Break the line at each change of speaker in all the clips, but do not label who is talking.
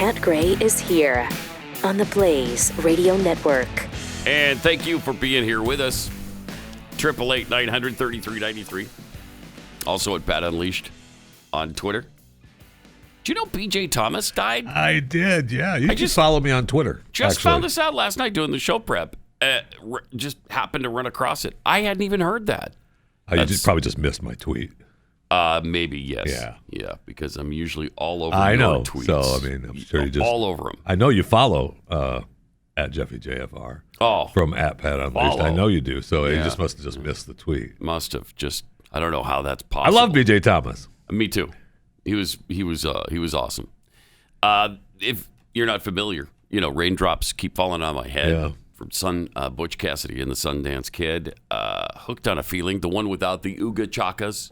Pat Gray is here on the Blaze Radio Network.
And thank you for being here with us. 888-900-3393. Also at Pat Unleashed on Twitter. Do you know BJ Thomas died?
I did, yeah. You just follow me on Twitter.
Just found this out last night doing the show prep. Just happened to run across it. I hadn't even heard that.
You probably just missed my tweet.
Maybe, yes. Yeah, because I'm usually all over
your
tweets.
So, I mean, I'm sure you just...
All over them.
I know you follow at Jeffy JFR. From at Pat Unleashed. I know you do. So you just must have just missed the tweet.
Must have. Just, I don't know how that's possible.
I love BJ Thomas.
Me too. He was awesome. If you're not familiar, Raindrops Keep Falling on My Head from Butch Cassidy and the Sundance Kid. Hooked on a Feeling, the one without the Ooga Chakas.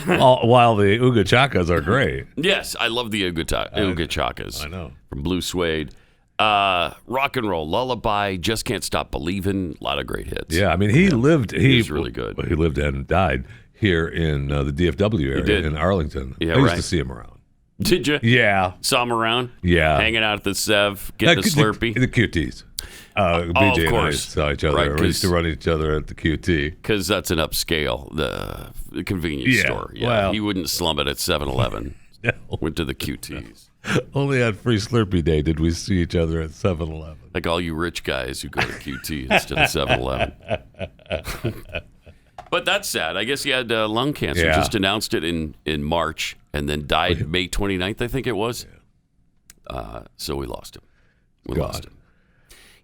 While the Ooga Chakas are great.
Yes, I love the Ooga Chakas.
I know.
From Blue Suede. Rock and Roll, Lullaby, Just Can't Stop Believin', a lot of great hits.
Yeah, I mean, he lived. He
was really good.
He lived and died here in the DFW area in Arlington.
Yeah,
I used to see him around.
Did you?
Yeah.
Saw him around?
Yeah.
Hanging out at the Sev, getting the Slurpee?
The QTs. BJ
of course.
and I saw each other.
Right,
we used to run each other at the QT.
Because that's an upscale, the convenience store. Yeah,
well,
he wouldn't slum it at 7-Eleven.
No.
Went to the QTs.
Only on Free Slurpee Day did we see each other at 7-Eleven.
Like all you rich guys who go to QT instead of 7-Eleven. But that's sad. I guess he had lung cancer.
Yeah.
Just announced it in March and then died May 29th, I think it was. Yeah. So we lost him. Lost him.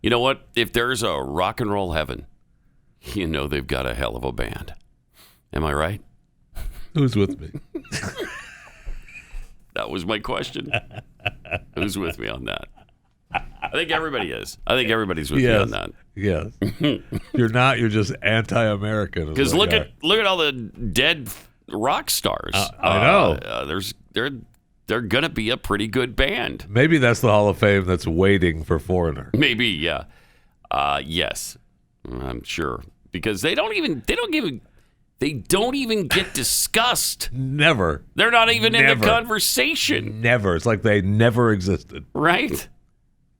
You know what? If there's a rock and roll heaven, they've got a hell of a band. Am I right?
Who's with me?
That was my question. Who's with me on that? I think everybody is. I think everybody's with me on that.
Yes. You're not. You're just anti-American.
Because look at all the dead rock stars.
I know.
They're gonna be a pretty good band.
Maybe that's the Hall of Fame that's waiting for Foreigner.
Maybe, yeah. Yes, I'm sure because they don't even get discussed.
Never.
They're not even in the conversation.
Never. It's like they never existed.
Right.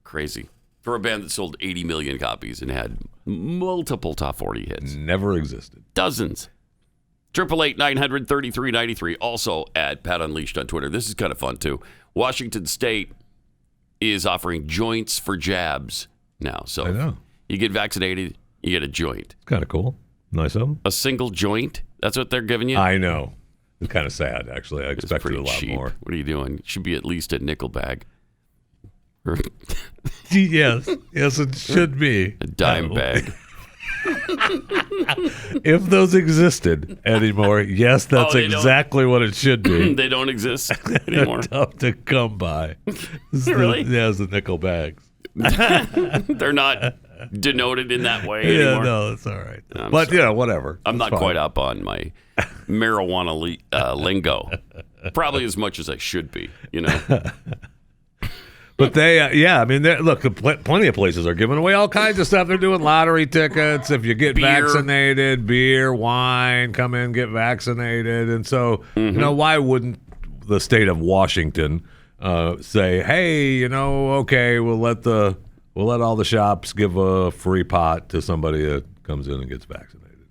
Crazy. For a band that sold 80 million copies and had multiple top 40 hits.
Never existed.
Dozens. 888-900-3393. Also at Pat Unleashed on Twitter. This is kind of fun, too. Washington State is offering joints for jabs now. So
I know.
You get vaccinated, you get a joint.
It's kind of cool. Nice of them.
A single joint? That's what they're giving you?
I know. It's kind of sad, actually. I expected a lot
cheap.
more.
What are you doing? It should be at least a nickel bag.
Yes, it should be.
A dime bag.
If those existed anymore, yes, that's exactly what it should be.
They don't exist anymore.
They're tough to come by.
Really?
It's the nickel bags.
They're not denoted in that way anymore.
Yeah, no, that's all right.
But
whatever.
I'm not quite up on my marijuana lingo. Probably as much as I should be,
But they, I mean, look, plenty of places are giving away all kinds of stuff. They're doing lottery tickets. If you get vaccinated, beer, wine, come in, get vaccinated. And so, why wouldn't the state of Washington say, hey, okay, we'll let all the shops give a free pot to somebody that comes in and gets vaccinated.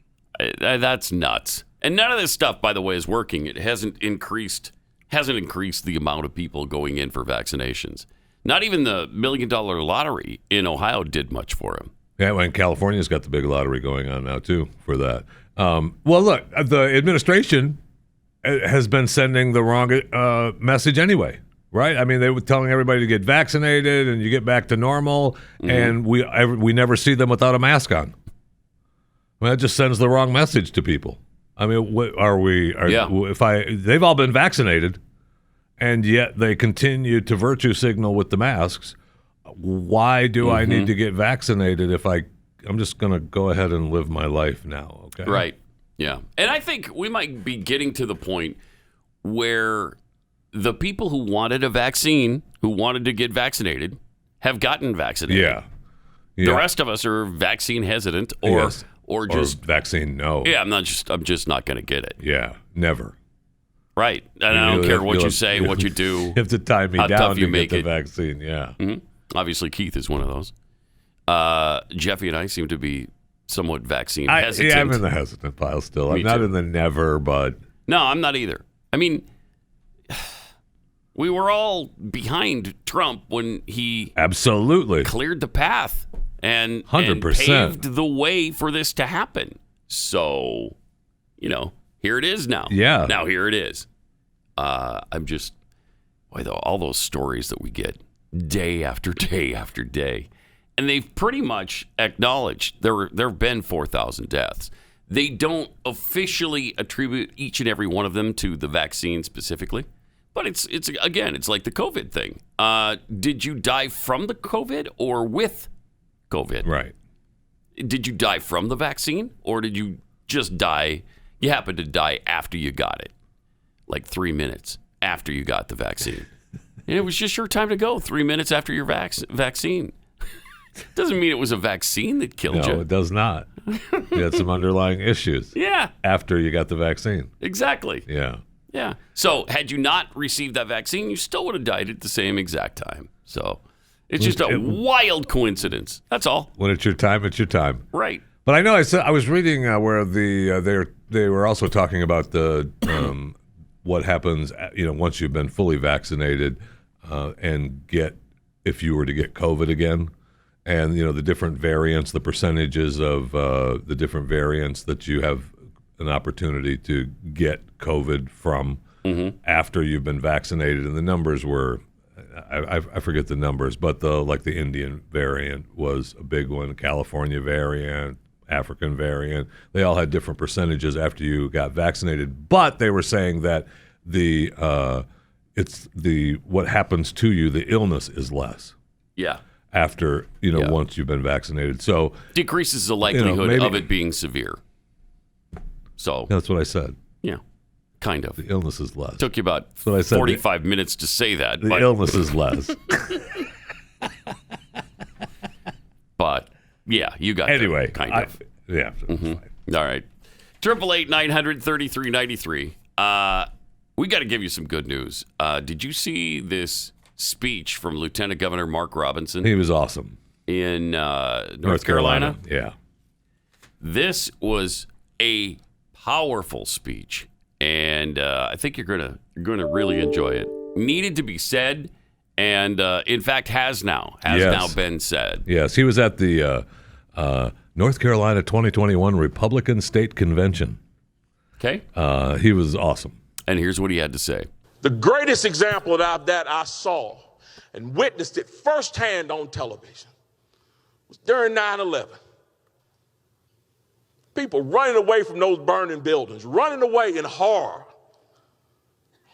That's nuts. And none of this stuff, by the way, is working. It hasn't increased the amount of people going in for vaccinations. Not even the $1 million lottery in Ohio did much for him.
Yeah, and California's got the big lottery going on now, too, for that. Well, look, the administration has been sending the wrong message anyway, right? I mean, they were telling everybody to get vaccinated and you get back to normal, and we never see them without a mask on. I mean, that just sends the wrong message to people. I mean, they've all been vaccinated, and yet they continue to virtue signal with the masks. Why do I need to get vaccinated if I'm just going to go ahead and live my life now? Okay.
Right. Yeah. And I think we might be getting to the point where the people who wanted a vaccine, who wanted to get vaccinated, have gotten vaccinated.
Yeah.
The rest of us are vaccine hesitant or just
vaccine no.
Yeah, I'm just not going to get it.
Yeah, never.
Right. And I don't care what you say, what you do.
You have to tie me
how
down
tough
to
you
get
make
the
it.
vaccine. Yeah.
Mm-hmm. Obviously, Keith is one of those. Jeffy and I seem to be somewhat vaccine hesitant.
Yeah, I'm in the hesitant pile still. I'm not in the never, but...
No, I'm not either. I mean, we were all behind Trump when he
absolutely
cleared the path and
100%
paved the way for this to happen. So, here it is now.
Yeah.
Now here it is. I'm just, all those stories that we get day after day after day, and they've pretty much acknowledged there have been 4,000 deaths. They don't officially attribute each and every one of them to the vaccine specifically, but it's like the COVID thing. Did you die from the COVID or with COVID?
Right.
Did you die from the vaccine, or did you just die? You happened to die after you got it, like 3 minutes after you got the vaccine. And it was just your time to go 3 minutes after your vaccine. Doesn't mean it was a vaccine that killed you.
No, it does not. You had some underlying issues.
Yeah.
After you got the vaccine.
Exactly.
Yeah.
Yeah. So had you not received that vaccine, you still would have died at the same exact time. So it's just a wild coincidence. That's all.
When it's your time, it's your time.
Right.
But I know I was reading where they were also talking about the what happens once you've been fully vaccinated and if you were to get COVID again, and the different variants, the percentages of the different variants that you have an opportunity to get COVID from after you've been vaccinated, and the numbers were. I forget the numbers, but the Indian variant was a big one, California variant, African variant. They all had different percentages after you got vaccinated, but they were saying that what happens to you, the illness is less.
Yeah.
After once you've been vaccinated, so
decreases the likelihood of it being severe. So
that's what I said.
Yeah. Kind of.
The illness is less.
Took you about
so I said
45 minutes to say that.
The illness is less.
But, yeah, you got
anyway,
that, kind of.
Yeah.
Fine. All right. 888-900-3393. We got to give you some good news. Did you see this speech from Lieutenant Governor Mark Robinson?
He was awesome.
In North Carolina?
Yeah.
This was a powerful speech. And I think you're gonna really enjoy it. Needed to be said, and in fact has now been said.
Yes, he was at the North Carolina 2021 Republican State Convention.
Okay.
He was awesome.
And here's what he had to say.
The greatest example of that I saw and witnessed it firsthand on television was during 9/11. People running away from those burning buildings, running away in horror.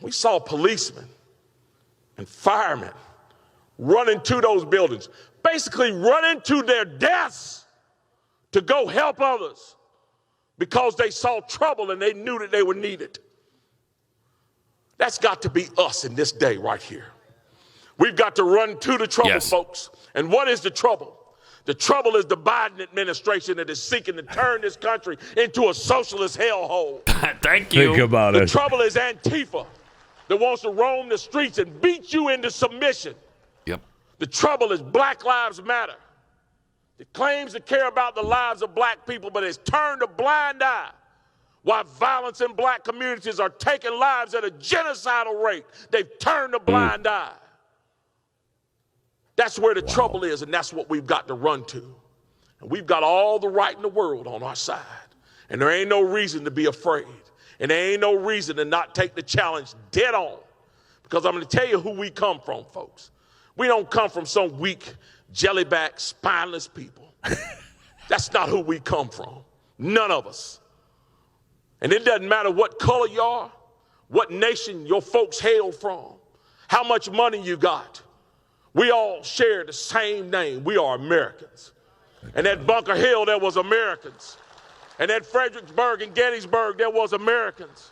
We saw policemen and firemen running to those buildings, basically running to their deaths to go help others because they saw trouble and they knew that they were needed. That's got to be us in this day right here. We've got to run to the trouble, folks. And what is the trouble? The trouble is the Biden administration that is seeking to turn this country into a socialist hellhole.
Thank you.
Think about it.
The trouble is Antifa that wants to roam the streets and beat you into submission.
Yep.
The trouble is Black Lives Matter. It claims to care about the lives of black people, but it's turned a blind eye while violence in black communities are taking lives at a genocidal rate. They've turned a blind eye. That's where the trouble is, and that's what we've got to run to. And we've got all the right in the world on our side. And there ain't no reason to be afraid. And there ain't no reason to not take the challenge dead on. Because I'm going to tell you who we come from, folks. We don't come from some weak, jellyback, spineless people. That's not who we come from. None of us. And it doesn't matter what color you are, what nation your folks hail from, how much money you got. We all share the same name. We are Americans. And at Bunker Hill, there was Americans. And at Fredericksburg and Gettysburg, there was Americans.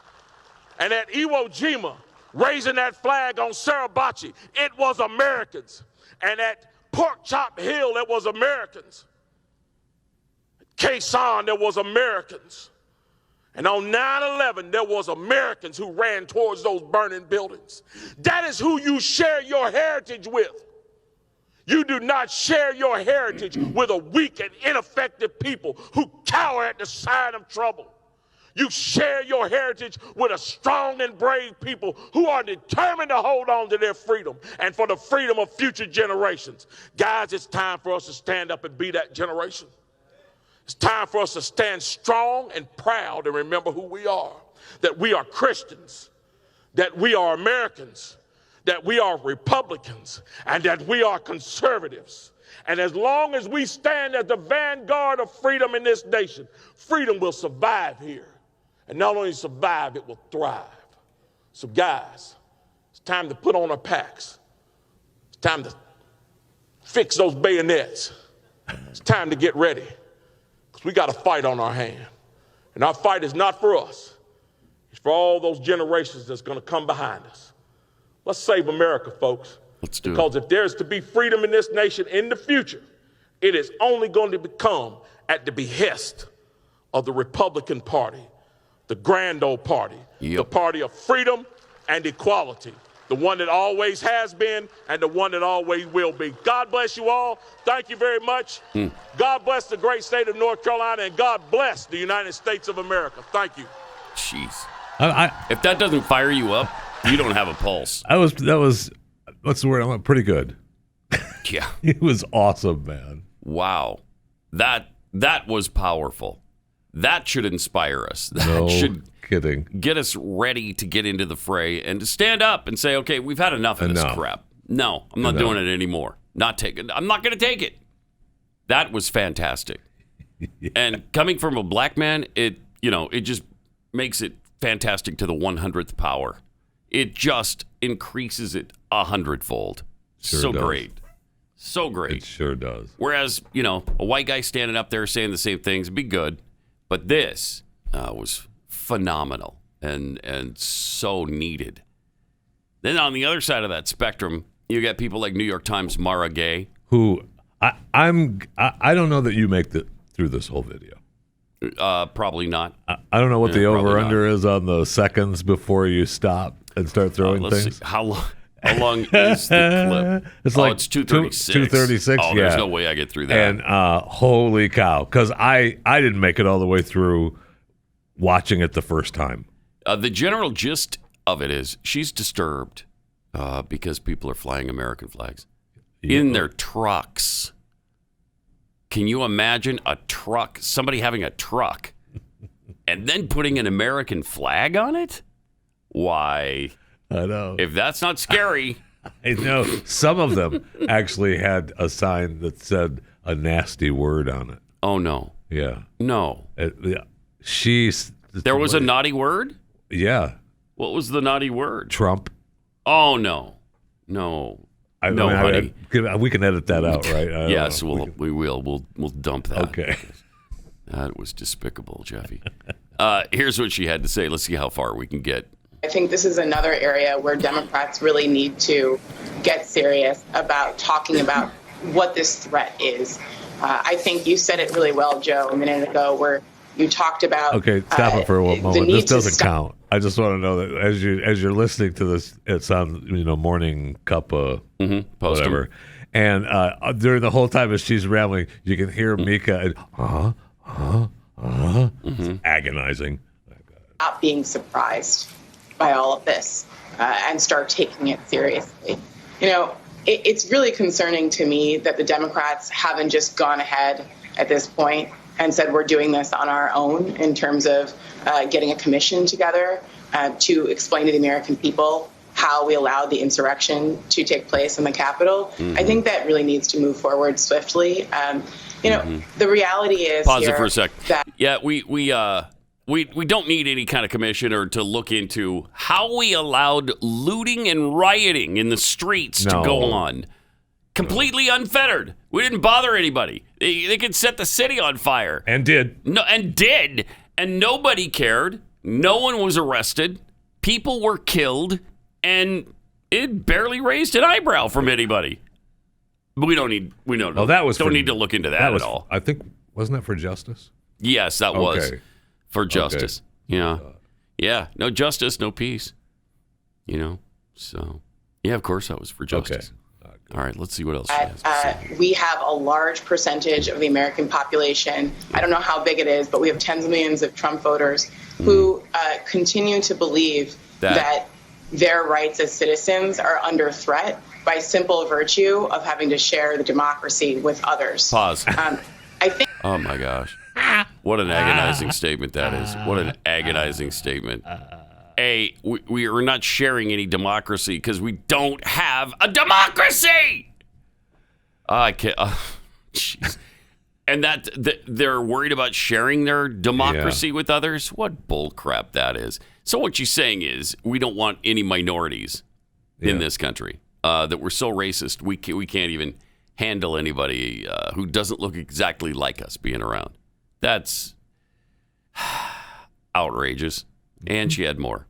And at Iwo Jima, raising that flag on Suribachi, it was Americans. And at Pork Chop Hill, there was Americans. At Quezon, there was Americans. And on 9/11, there was Americans who ran towards those burning buildings. That is who you share your heritage with. You do not share your heritage with a weak and ineffective people who cower at the sign of trouble. You share your heritage with a strong and brave people who are determined to hold on to their freedom and for the freedom of future generations. Guys, it's time for us to stand up and be that generation. It's time for us to stand strong and proud and remember who we are, that we are Christians, that we are Americans, that we are Republicans, and that we are conservatives. And as long as we stand as the vanguard of freedom in this nation, freedom will survive here. And not only survive, it will thrive. So guys, it's time to put on our packs. It's time to fix those bayonets. It's time to get ready. We got a fight on our hand. And our fight is not for us. It's for all those generations that's going to come behind us. Let's save America, folks.
Let's do it.
Because if there's to be freedom in this nation in the future, it is only going to become at the behest of the Republican Party, the grand old party, the party of freedom and equality. The one that always has been and the one that always will be. God bless you all. Thank you very much. God bless the great state of North Carolina, and God bless the United States of America. Thank you.
Jeez. If that doesn't fire you up, you don't have a pulse.
That was what's the word? Pretty good.
Yeah.
It was awesome, man.
Wow. That was powerful. That should inspire us. That should
kidding.
Get us ready to get into the fray and to stand up and say, okay, we've had enough of this crap. No, I'm not doing it anymore. I'm not going to take it. That was fantastic. Yeah. And coming from a black man, it just makes it fantastic to the 100th power. It just increases it 100-fold.
Sure
so
does.
great. So great.
It sure does.
Whereas, a white guy standing up there saying the same things would be good. But this was phenomenal and so needed. Then on the other side of that spectrum, you got people like New York Times Mara Gay,
who I don't know that you make it through this whole video.
Probably not.
I don't know what the over under is on the seconds before you stop and start throwing things.
See. How long is the clip?
It's like
it's 2:36.
2:36.
Oh, there's no way I get through that.
And holy cow, because I didn't make it all the way through watching it the first time.
The general gist of it is she's disturbed because people are flying American flags in their trucks. Can you imagine a truck, somebody having a truck, and then putting an American flag on it? Why?
I know.
If that's not scary.
I know. Some of them actually had a sign that said a nasty word on it.
Oh, no.
Yeah.
No.
There
was a naughty word?
Yeah.
What was the naughty word?
Trump.
Oh, no. No. Honey.
We can edit that out, right?
Yes, we will. We'll dump that.
Okay.
That was despicable, Jeffy. Here's what she had to say. Let's see how far we can get.
I think this is another area where Democrats really need to get serious about talking about what this threat is. I think you said it really well, Joe, a minute ago, where you talked about.
Okay, stop it for a moment. This doesn't count. I just want to know that as you're listening to this, it's on morning cup of whatever, and during the whole time as she's rambling, you can hear Mika and agonizing.
Not being surprised by all of this and start taking it seriously. It's really concerning to me that the Democrats haven't just gone ahead at this point and said we're doing this on our own in terms of getting a commission together to explain to the American people how we allowed the insurrection to take place in the Capitol. I think that really needs to move forward swiftly. The reality is
Pause it for a sec. We don't need any kind of commission or to look into how we allowed looting and rioting in the streets to go on. Completely unfettered. We didn't bother anybody. They could set the city on fire.
And did.
And nobody cared. No one was arrested. People were killed. And it barely raised an eyebrow from anybody. But we don't need to look into that at all.
I think, wasn't that for justice?
Yes, that was. For justice. Yeah. Yeah. No justice, no peace. So, yeah, of course I was for justice.
Okay.
All right, let's see what else she has to say.
We have a large percentage of the American population. I don't know how big it is, but we have tens of millions of Trump voters who continue to believe that their rights as citizens are under threat by simple virtue of having to share the democracy with others.
Pause.
I think.
Oh, my gosh. What an agonizing statement that is. What an agonizing statement. We are not sharing any democracy because we don't have a democracy. I can't. Jeez. And that they're worried about sharing their democracy with others. What bull crap that is. So what you're saying is we don't want any minorities in this country. That we're so racist we can't even handle anybody who doesn't look exactly like us being around. That's outrageous. And she had more.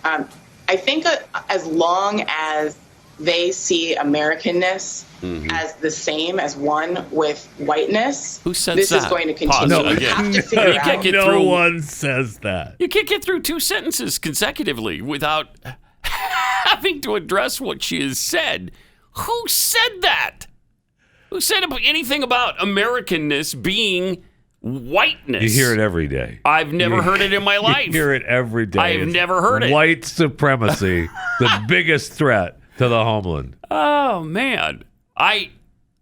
I think as long as they see Americanness as the same as one with whiteness,
who said
this
that?
is going to continue.
No,
We have to figure out.
No one says that.
You can't get through two sentences consecutively without having to address what she has said. Who said that? Who said anything about Americanness being whiteness?
You hear it every day.
I've never heard it in my life.
You hear it every day.
I've never heard it.
White supremacy, the biggest threat to the homeland.
Oh, man. I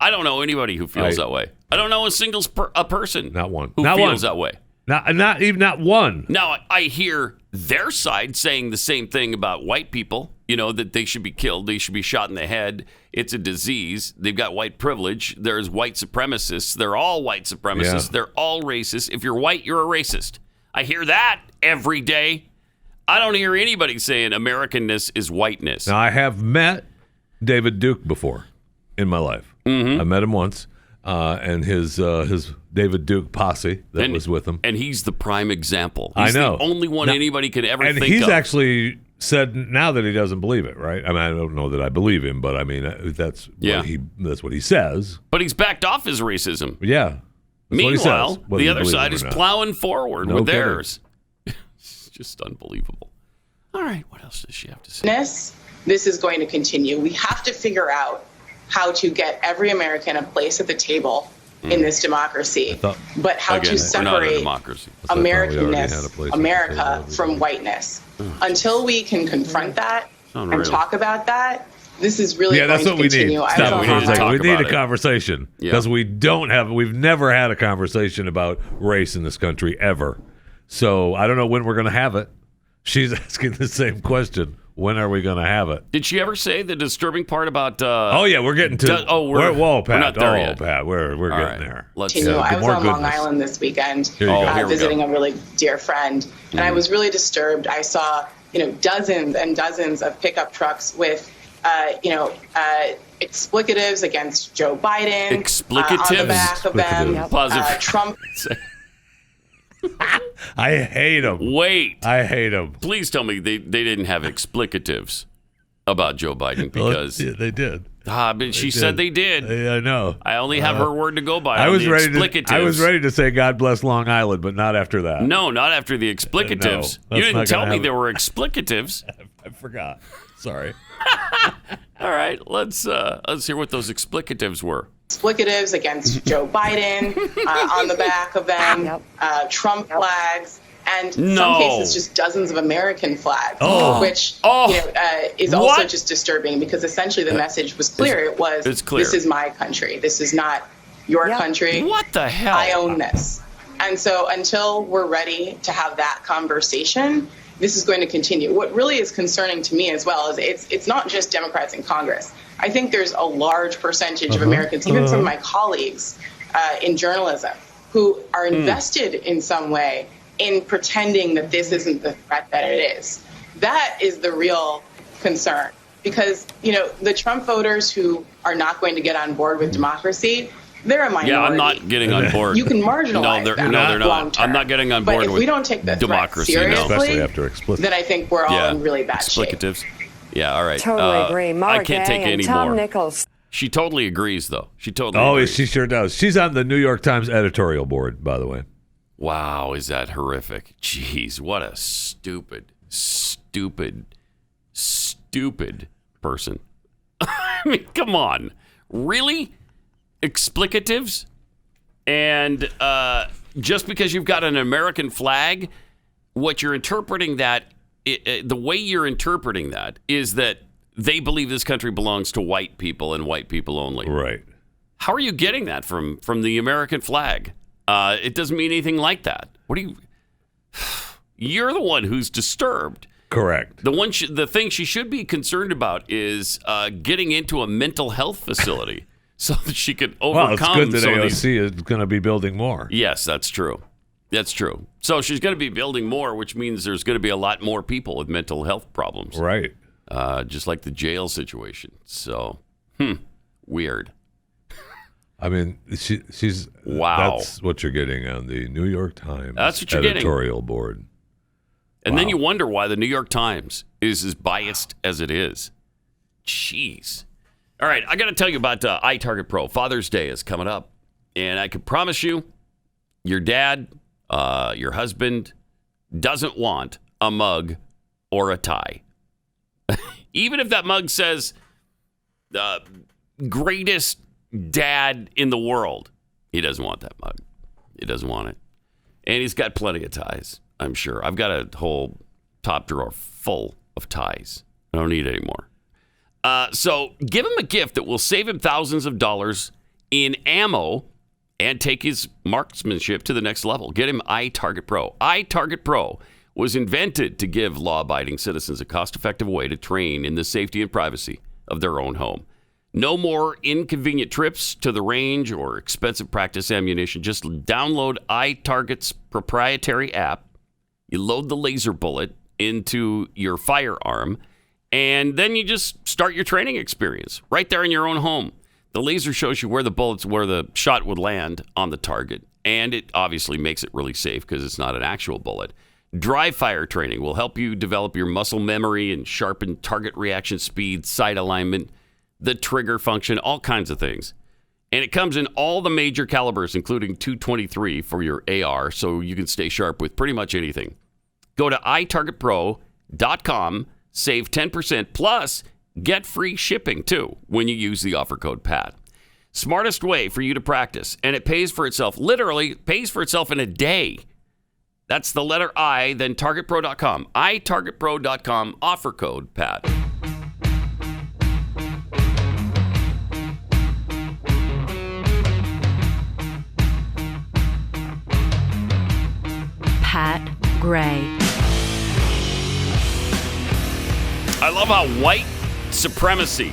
don't know anybody who feels that way. I don't know a single person.
Not one.
Who
not
feels
one.
that way.
Not even one.
Now, I hear their side saying the same thing about white people, that they should be killed. They should be shot in the head. It's a disease. They've got white privilege. There's white supremacists. They're all white supremacists.
Yeah.
They're all racist. If you're white, you're a racist. I hear that every day. I don't hear anybody saying Americanness is whiteness.
Now, I have met David Duke before in my life. I met him once, and his David Duke posse that was with him.
And he's the prime example.
I
He's
know.
the only one anybody could ever think of.
And he's actually said now that he doesn't believe it, right? I mean, I don't know that I believe him, but I mean, that's what he says.
But he's backed off his racism.
Yeah.
Meanwhile,
whether
the
you
other
believe
side
it or
is
not.
plowing forward
No
with
kidding.
theirs. It's just unbelievable. All right, what else does she have to say?
This is going to continue. We have to figure out how to get every American a place at the table in this democracy, but how
Again,
to
we're not a
separate
democracy.
Americanness, America, from whiteness. Until we can confront that and talk about that, this is really going
that's
to
what we
continue.
need.
I
Stop
don't
for a
know.
second. We need a
about it.
conversation because we've never had a conversation about race in this country ever. So I don't know when we're going to have it. She's asking the same question. When are we going to have it?
Did she ever say the disturbing part about?
Oh yeah, we're getting to.
We're
Pat.
not there yet.
Pat, we're getting there.
Let's
continue. I was
more
on Long
goodness.
Island this weekend,
Here you go.
Here we
visiting
go.
a really dear friend, and I was really disturbed. I saw, dozens and dozens of pickup trucks with, explicatives against Joe Biden.
Explicatives?
On the back of them.
Explicatives.
Positive.
Trump.
I hate him.
Wait.
I hate him.
Please tell me they didn't have explicatives about Joe Biden because
they did.
but she said they did.
I know.
I only have her word to go by.
I
on
was
the
ready
explicatives.
to. I was ready to say God bless Long Island, but not after that.
No, not after the explicatives.
No,
You
that's
didn't
not
tell
gonna
me
happen.
there were explicatives.
I forgot. Sorry.
All right, let's hear what those explicatives were.
Explicatives against Joe Biden on the back of them. Trump flags. And in some cases, just dozens of American flags, which is also just disturbing because essentially the message was clear. It's clear. This is my country. This is not your country.
What the hell?
I own this. And so until we're ready to have that conversation, this is going to continue. What really is concerning to me as well is it's not just Democrats in Congress. I think there's a large percentage of Americans, even some of my colleagues in journalism, who are invested in some way in pretending that this isn't the threat that it is. That is the real concern. Because, the Trump voters who are not going to get on board with democracy, they're a minority.
Yeah, I'm not getting on board.
You can marginalize them
they're not.
long-term.
I'm not getting on board
but if
with
we don't take the
democracy.
threat
No.
seriously,
Especially after explicit.
then I think we're all in really bad shape.
Explicatives. Yeah, all right.
Totally agree. Mark
I can't take
and
any
Tom
more.
Nichols.
She totally agrees, though. She totally
Oh,
agrees.
she sure does. She's on the New York Times editorial board, by the way.
Wow, is that horrific? Jeez, what a stupid person. I mean, come on. Really? Explicatives? And just because you've got an American flag, what you're interpreting that, the way you're interpreting that is that they believe this country belongs to white people and white people only.
Right.
How are you getting that from the American flag? It doesn't mean anything like that. What do you... You're the one who's disturbed.
Correct.
The thing she should be concerned about is getting into a mental health facility so that she can overcome.
Well, it's good that AOC is going to be building more.
Yes, that's true. That's true. So she's going to be building more, which means there's going to be a lot more people with mental health problems.
Right.
Just like the jail situation. So, weird.
I mean, she's...
Wow.
That's what you're getting on the New York Times
That's what you're
editorial board.
And then you wonder why the New York Times is as biased as it is. Jeez. All right, I got to tell you about iTarget Pro. Father's Day is coming up. And I can promise you, your dad, your husband, doesn't want a mug or a tie. Even if that mug says, greatest dad in the world, he doesn't want that mug. He doesn't want it. And he's got plenty of ties, I'm sure. I've got a whole top drawer full of ties. I don't need any more. So give him a gift that will save him thousands of dollars in ammo and take his marksmanship to the next level. Get him iTarget Pro. iTarget Pro was invented to give law-abiding citizens a cost-effective way to train in the safety and privacy of their own home. No more inconvenient trips to the range or expensive practice ammunition. Just download iTarget's proprietary app. You load the laser bullet into your firearm, and then you just start your training experience right there in your own home. The laser shows you where the shot would land on the target, and it obviously makes it really safe because it's not an actual bullet. Dry fire training will help you develop your muscle memory and sharpen target reaction speed, sight alignment, the trigger function, all kinds of things. And it comes in all the major calibers, including .223 for your AR, so you can stay sharp with pretty much anything. Go to itargetpro.com, save 10%, plus get free shipping, too, when you use the offer code PAT. Smartest way for you to practice, and it pays for itself, literally pays for itself in a day. That's the letter I, then targetpro.com. itargetpro.com, offer code PAT.
Pat Gray.
I love how white supremacy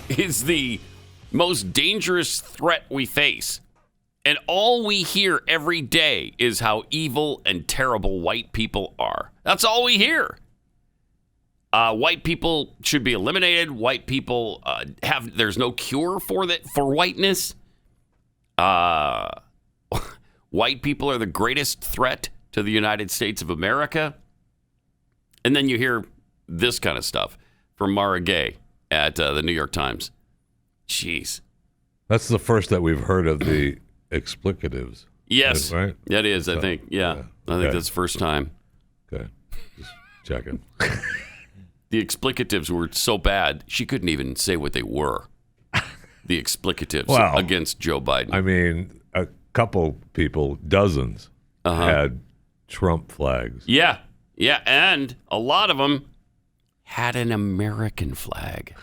is the most dangerous threat we face. And all we hear every day is how evil and terrible white people are. That's all we hear. White people should be eliminated. White people there's no cure for whiteness. White people are the greatest threat to the United States of America. And then you hear this kind of stuff from Mara Gay at the New York Times. Jeez.
That's the first that we've heard of the explicatives.
Yes.
Right?
That is, I think. Yeah. I think that's the first time.
Okay. Just checking.
The explicatives were so bad, she couldn't even say what they were. The explicatives against Joe Biden.
I mean, a couple people, dozens, had Trump flags.
Yeah. Yeah. And a lot of them had an American flag.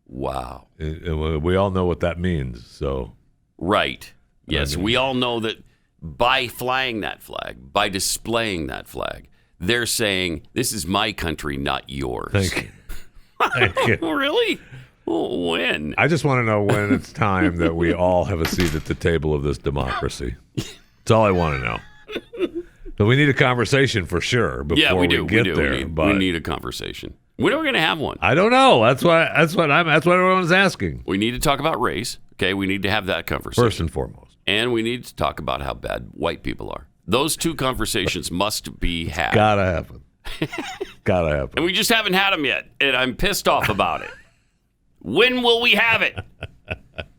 Wow.
We all know what that means. So.
Right. Yes. We all know that by flying that flag, by displaying that flag, they're saying, this is my country, not yours.
Thank you. Thank you.
Really? When?
I just want to know when it's time that we all have a seat at the table of this democracy. That's all I want to know. But we need a conversation for sure before we get there.
We need a conversation. When are we going to have one?
I don't know. That's what everyone's asking.
We need to talk about race. Okay, we need to have that conversation
first and foremost,
and we need to talk about how bad white people are. Those two conversations must be had.
Gotta happen. Gotta happen.
And we just haven't had them yet, and I'm pissed off about it. When will we have it?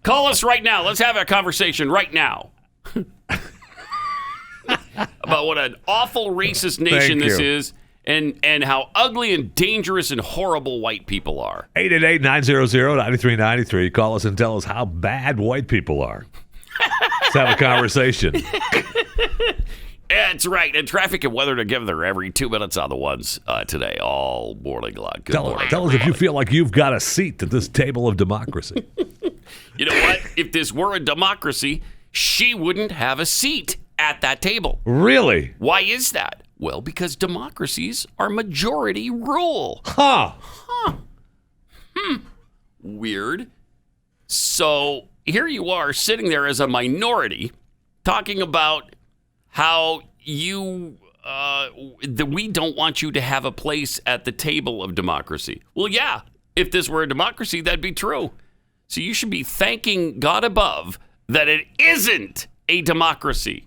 Call us right now. Let's have a conversation right now. about what an awful racist nation this is and how ugly and dangerous and horrible white people are.
888-900-9393. Call us and tell us how bad white people are. Let's have a conversation.
That's right. And traffic and weather together every 2 minutes on the ones today, all morning long.
Tell us if you feel like you've got a seat at this table of democracy.
You know what? If this were a democracy, she wouldn't have a seat at that table.
Really?
Why is that? Well, because democracies are majority rule. Weird. So here you are sitting there as a minority talking about how we don't want you to have a place at the table of democracy. Well, yeah, if this were a democracy, that'd be true. So you should be thanking God above that it isn't a democracy.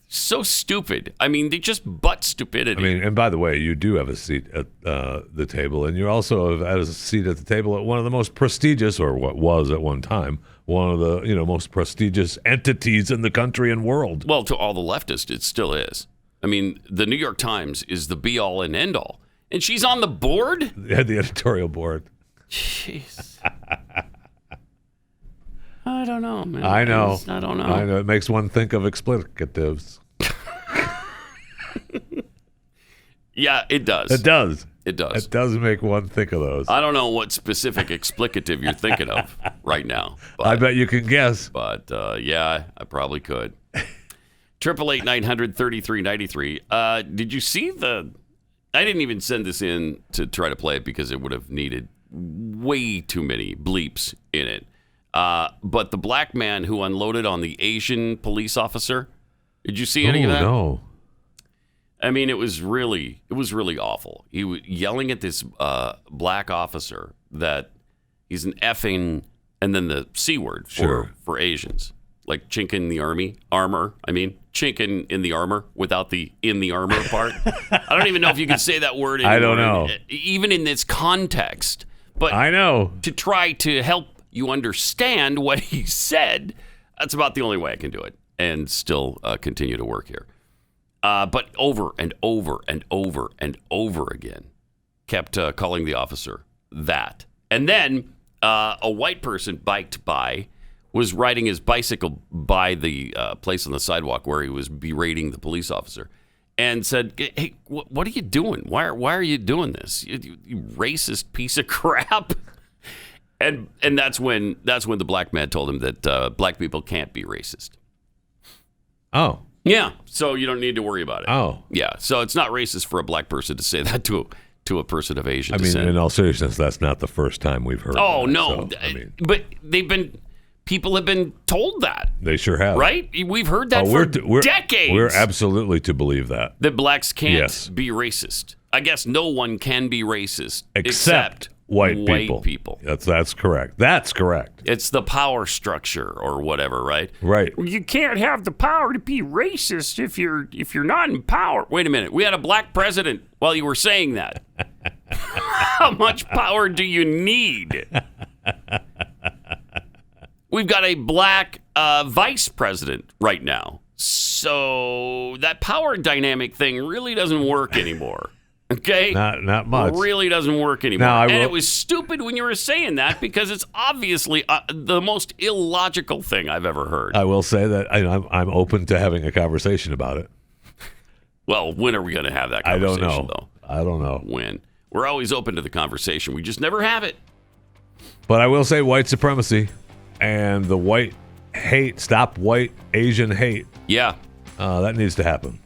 So stupid. I mean, they just butt stupidity.
I mean, and by the way, you do have a seat at the table, and you also have a seat at the table at one of the most prestigious, or what was at one time, one of the most prestigious entities in the country and world.
Well, to all the leftists, it still is. I mean, the New York Times is the be-all and end-all. And she's on the board?
Yeah, the editorial board.
Jeez. I don't know, man.
I know.
I don't know.
I know. It makes one think of explicatives.
Yeah, it does.
It does.
It does.
It does make one think of those.
I don't know what specific explicative you're thinking of right now. But,
I bet you can guess.
But, yeah, I probably could. 888-900-3393. Did you see I didn't even send this in to try to play it because it would have needed way too many bleeps in it. But the black man who unloaded on the Asian police officer, did you see any of that?
No.
I mean, it was really awful. He was yelling at this black officer that he's an effing, and then the C word for Asians, like chink in the armor. I mean, chink in the armor without the in the armor part. I don't even know if you can say that word anymore.
I don't know.
Even in this context. But
I know.
To try to help you understand what he said, that's about the only way I can do it and still continue to work here. But over and over and over and over again, kept calling the officer that. And then a white person biked by, was riding his bicycle by the place on the sidewalk where he was berating the police officer, and said, "Hey, what are you doing? Why are you doing this? You racist piece of crap!" And that's when the black man told him that black people can't be racist.
Oh.
Yeah, so you don't need to worry about it.
Oh.
Yeah, so it's not racist for a black person to say that to a person of Asian descent.
In all seriousness, that's not the first time we've heard
Oh,
that,
no.
So,
but people have been told that.
They sure have.
Right? We've heard that for decades.
We're absolutely to believe that.
That blacks can't be racist. I guess no one can be racist
except white people. That's correct. That's correct.
It's the power structure or whatever, right?
Right.
You can't have the power to be racist if you're not in power. Wait a minute. We had a black president while you were saying that. How much power do you need? We've got a black vice president right now. So that power dynamic thing really doesn't work anymore. Okay?
Not much.
It really doesn't work anymore.
Now,
and it was stupid when you were saying that because it's obviously the most illogical thing I've ever heard.
I will say that I'm open to having a conversation about it.
Well, when are we going to have that conversation,
I don't know.
When? We're always open to the conversation. We just never have it.
But I will say white supremacy and the white hate, stop white Asian hate.
Yeah.
That needs to happen.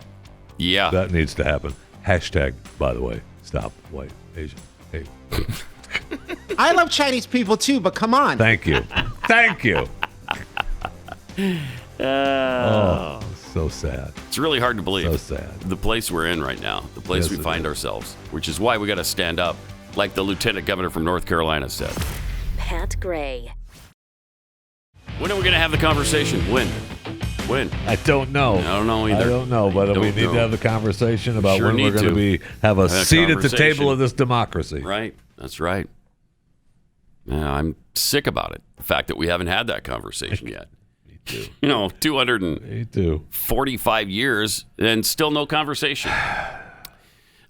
Yeah.
That needs to happen. Hashtag, by the way, stop white Asian hate.
I love Chinese people too, but come on.
Thank you. Thank you. Oh, so sad.
It's really hard to believe.
So sad.
The place we're in right now, the place we find ourselves, which is why we got to stand up, like the lieutenant governor from North Carolina said.
Pat Gray.
When are we going to have the conversation? When?
I don't know.
I don't know either.
I don't know, but we need to have the conversation about when we're going to have a seat at the table of this democracy.
Right. That's right. Yeah, I'm sick about it. The fact that we haven't had that conversation yet.
too.
245 years and still no conversation.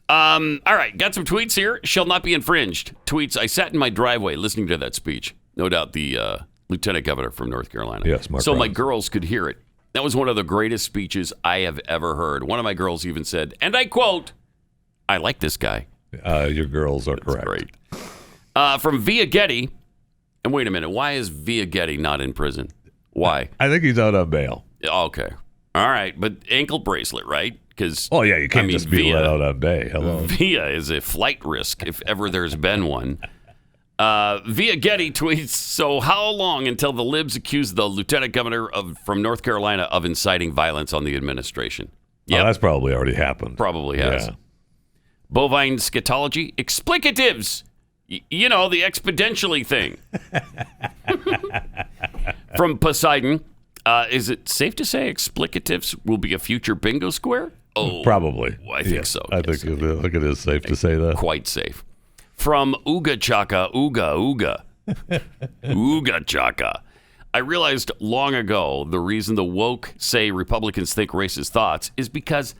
All right, got some tweets here. Shall not be infringed. Tweets, I sat in my driveway listening to that speech. No doubt the lieutenant governor from North Carolina.
Yes, Mark
so
Rollins.
my girls could hear it. That was one of the greatest speeches I have ever heard. One of my girls even said, and I quote, I like this guy.
Your girls are correct.
Great. From Via Getty. And wait a minute, why is Via Getty not in prison? Why?
I think he's out on bail.
Okay. All right, but ankle bracelet, right? Because
Oh, yeah, you can't just be let out on bail. Hello.
Via is a flight risk if ever there's been one. Via Getty tweets, so how long until the libs accuse the lieutenant governor from North Carolina of inciting violence on the administration?
Yeah, that's probably already happened.
Probably has.
Yeah.
Bovine scatology, explicatives. The exponentially thing. From Poseidon, is it safe to say explicatives will be a future bingo square? Oh,
probably.
I think so.
I think it is safe to say that.
Quite safe. From Ooga Chaka, Ooga. Ooga Chaka. I realized long ago the reason the woke say Republicans think racist thoughts is because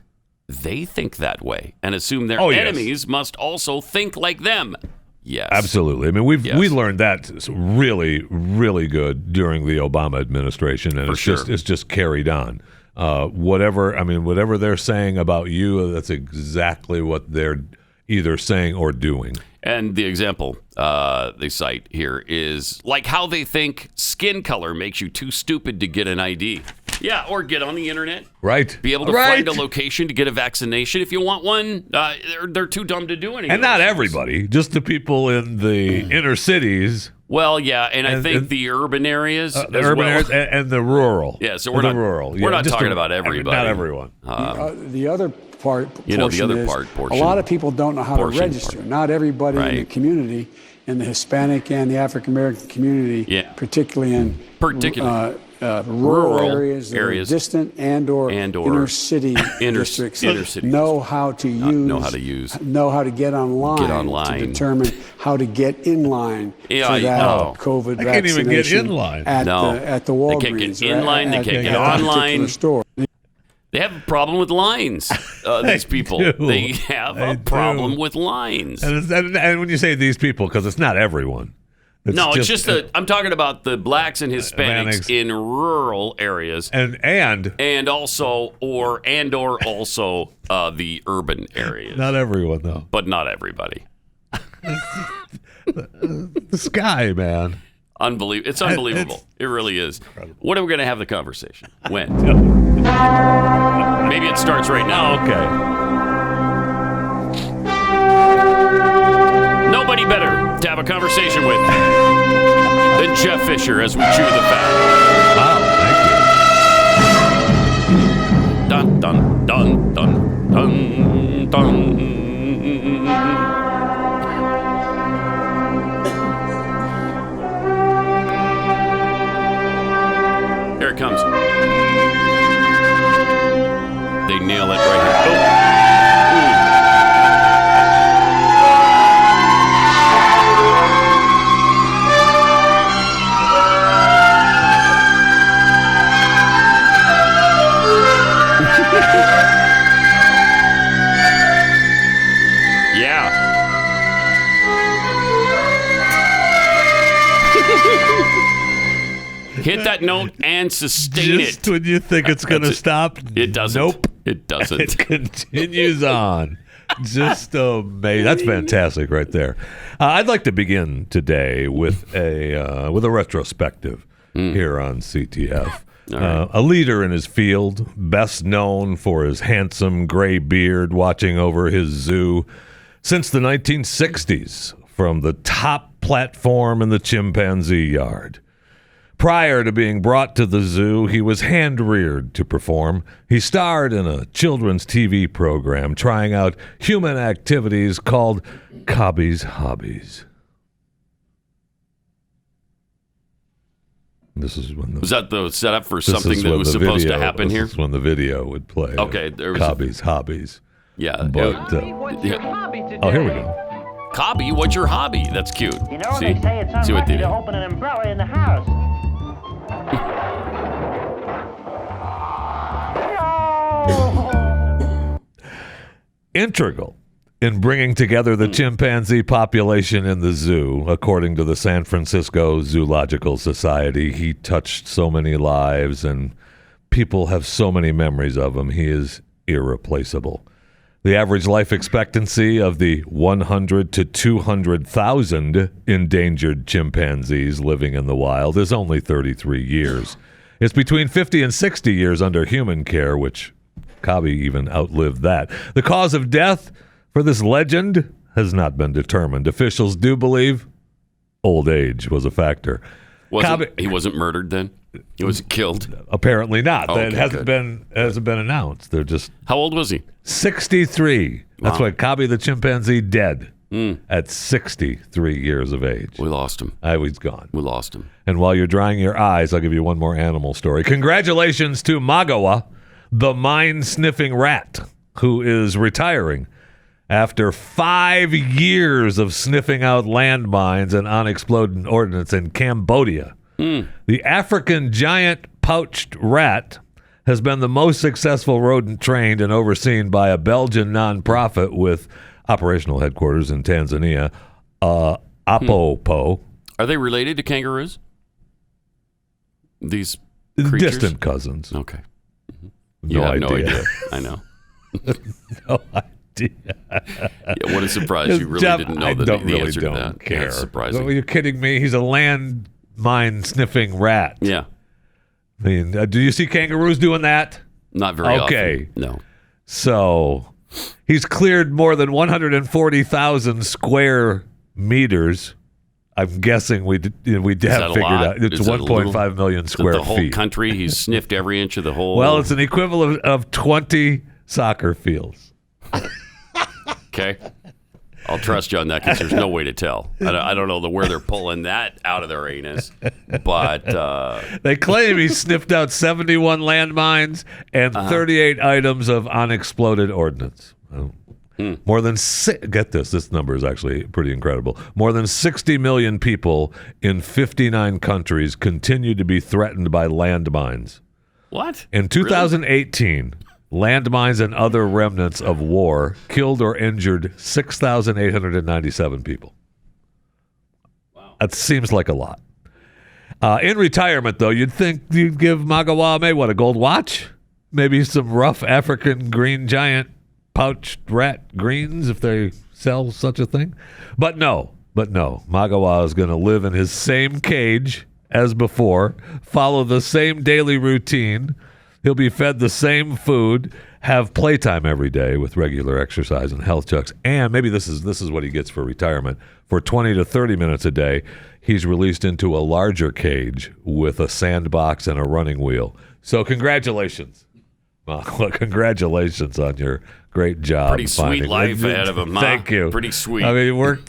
they think that way and assume their enemies must also think like them. Yes.
Absolutely. I mean, we learned that really, really good during the Obama administration, and it's just carried on. Whatever they're saying about you, that's exactly what they're either saying or doing.
And the example they cite here is like how they think skin color makes you too stupid to get an ID. Yeah, or get on the internet.
Right.
Be able to find a location to get a vaccination if you want one. They're too dumb to do anything.
And not everybody, just the people in the inner cities.
Well, yeah, and I think the urban areas,
areas and the rural.
Yeah, so we're not talking about everybody.
Not everyone.
The other portion
portion.
A lot of people don't know how to register. Not everybody in the community, in the Hispanic and the African American community, particularly in rural areas, that are distant and or inner city districts, know how to get online to determine how to get in line for that COVID vaccination.
I can't even get in line
at the Walgreens.
They can't get in line. They can't get online.
Store.
They have a problem with lines. These people, they have a problem with lines.
And when you say these people, because it's not everyone.
It's just I'm talking about the blacks and Hispanics in rural areas, and also the urban areas.
Not everyone, though.
But not everybody.
The sky, man.
Unbelievable! It's unbelievable. It really is. Incredible. When are we going to have the conversation? When? Maybe it starts right now. Okay. Nobody better to have a conversation with than Jeff Fisher as we chew the fat.
Wow, thank you.
Dun dun dun dun dun dun. Here it comes. They nail it right here. Yeah. Hit that note and sustain
Just when you think it's going to stop,
it doesn't.
Nope.
It doesn't.
It continues on. Just amazing. That's fantastic right there. I'd like to begin today with a retrospective here on CTF. Right. A leader in his field, best known for his handsome gray beard watching over his zoo since the 1960s from the top platform in the chimpanzee yard. Prior to being brought to the zoo, he was hand-reared to perform. He starred in a children's TV program trying out human activities called Cobby's Hobbies. This is when
was that the setup for something that was supposed to happen here?
This is when the video would play.
Okay, there was
Cobby's Hobbies.
Yeah.
But,
what's your hobby today?
Oh, here we go.
Cobby, what's your hobby? That's cute.
You know, they say it's unlucky to open an umbrella in the house.
integral in bringing together the chimpanzee population in the zoo, according to the San Francisco Zoological Society. He touched so many lives, and people have so many memories of him. He is irreplaceable. The average life expectancy of the 100 to 200,000 endangered chimpanzees living in the wild is only 33 years. It's between 50 and 60 years under human care, which Kabi even outlived that. The cause of death for this legend has not been determined. Officials do believe old age was a factor.
He wasn't murdered then? He was killed?
Apparently not.
Okay,
it hasn't been announced. They're just...
How old was he?
63. That's
Wow.
why Kabi the chimpanzee dead at 63 years of age.
We lost him.
He's gone.
We lost him.
And while you're drying your eyes, I'll give you one more animal story. Congratulations to Magawa, the mine-sniffing rat, who is retiring after 5 years of sniffing out landmines and unexploded ordnance in Cambodia. The African giant pouched rat has been the most successful rodent trained and overseen by a Belgian nonprofit with operational headquarters in Tanzania, Apopo.
Are they related to kangaroos? These creatures?
Distant cousins.
Okay. You have no idea. I know.
No idea.
Yeah, what a surprise. You really didn't know the answer to that.
Care.
That's surprising.
Are you kidding me? He's a landmine sniffing rat.
Yeah.
I mean, do you see kangaroos doing that?
Not very
often.
No.
So he's cleared more than 140,000 square meters. I'm guessing we have figured out it's 1.5 million square feet.
The whole country, he's sniffed every inch of the whole.
Well, it's an equivalent of 20 soccer fields.
Okay. I'll trust you on that because there's no way to tell. I don't know where they're pulling that out of their anus, but
they claim he sniffed out 71 landmines and 38 items of unexploded ordnance. More than get this number is actually pretty incredible. More than 60 million people in 59 countries continue to be threatened by landmines.
What?
In 2018, landmines and other remnants of war killed or injured 6,897 people. Wow. That seems like a lot. In retirement, though, you'd think you'd give Magawa a gold watch? Maybe some rough African green giant pouched rat greens if they sell such a thing. But no. Magawa is going to live in his same cage as before, follow the same daily routine. He'll be fed the same food, have playtime every day with regular exercise and health checks. And maybe this is what he gets for retirement. For 20 to 30 minutes a day, he's released into a larger cage with a sandbox and a running wheel. So congratulations. Congratulations on your great job.
Pretty sweet life ahead of him, huh?
Thank you.
Pretty sweet.
I mean, worked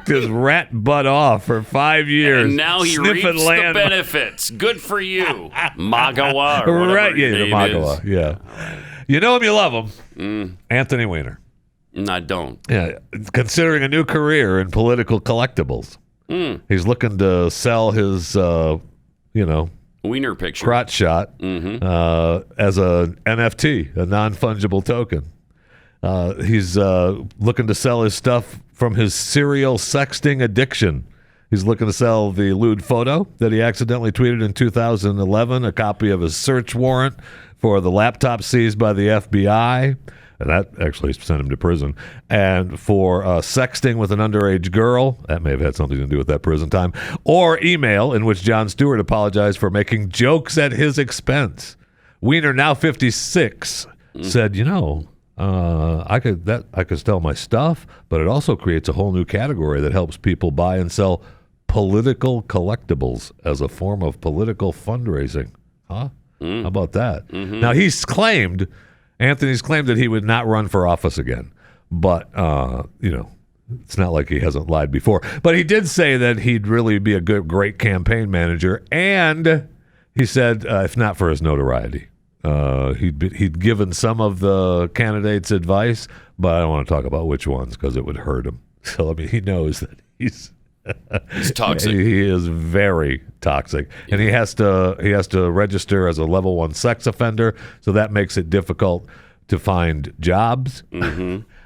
his rat butt off for 5 years.
And now he reaps the benefits. Good for you, Magawa.
Right, yeah, the Magawa. Yeah. You know him, you love him. Anthony Weiner.
I don't.
Yeah, considering a new career in political collectibles. He's looking to sell his,
Weiner picture.
Crotch shot as a NFT, a non-fungible token. He's looking to sell his stuff from his serial sexting addiction. He's looking to sell the lewd photo that he accidentally tweeted in 2011, a copy of his search warrant for the laptop seized by the FBI, and that actually sent him to prison, and for sexting with an underage girl. That may have had something to do with that prison time. Or email in which Jon Stewart apologized for making jokes at his expense. Weiner, now 56, said, I could sell my stuff, but it also creates a whole new category that helps people buy and sell political collectibles as a form of political fundraising. Huh? How about that? Now, Anthony's claimed that he would not run for office again, but, it's not like he hasn't lied before. But he did say that he'd really be a great campaign manager, and he said, if not for his notoriety. He'd given some of the candidates advice, but I don't want to talk about which ones because it would hurt him. So, he knows that he's
toxic.
He is very toxic, and he has to register as a level 1 sex offender. So that makes it difficult to find jobs.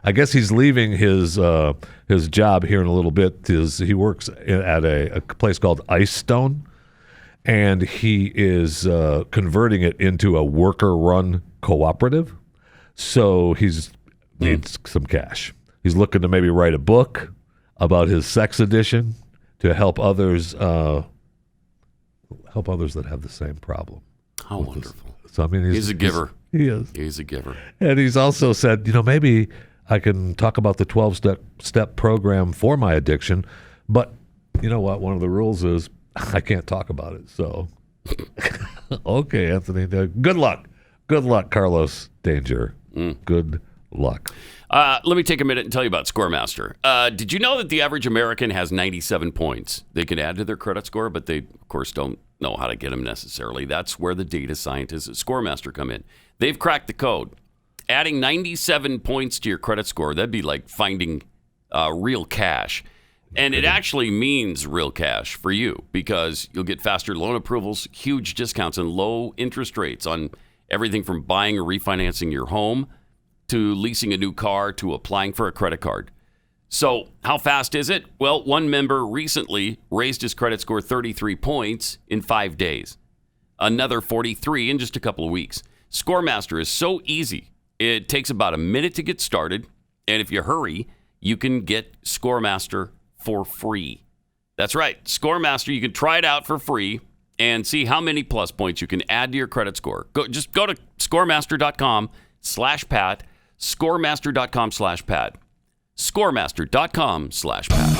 I guess he's leaving his job here in a little bit. He works at a place called Ice Stone, and he is converting it into a worker-run cooperative. So he's needs some cash. He's looking to maybe write a book about his sex addiction to help others that have the same problem.
How wonderful.
So I mean,
he's a giver.
He is.
He's a giver.
And he's also said, maybe I can talk about the 12-step program for my addiction, but you know what? One of the rules is I can't talk about it. So, okay, Anthony. Good luck. Good luck, Carlos Danger. Good luck.
Let me take a minute and tell you about Scoremaster. Did you know that the average American has 97 points they can add to their credit score, but they, of course, don't know how to get them necessarily. That's where the data scientists at Scoremaster come in. They've cracked the code. Adding 97 points to your credit score, that'd be like finding real cash. And it actually means real cash for you because you'll get faster loan approvals, huge discounts, and low interest rates on everything from buying or refinancing your home to leasing a new car to applying for a credit card. So how fast is it? Well, one member recently raised his credit score 33 points in 5 days. Another 43 in just a couple of weeks. Scoremaster is so easy. It takes about a minute to get started. And if you hurry, you can get Scoremaster for free. That's right. Scoremaster, you can try it out for free and see how many plus points you can add to your credit score. Just go to scoremaster.com/Pat. Scoremaster.com/Pat. Scoremaster.com/Pat.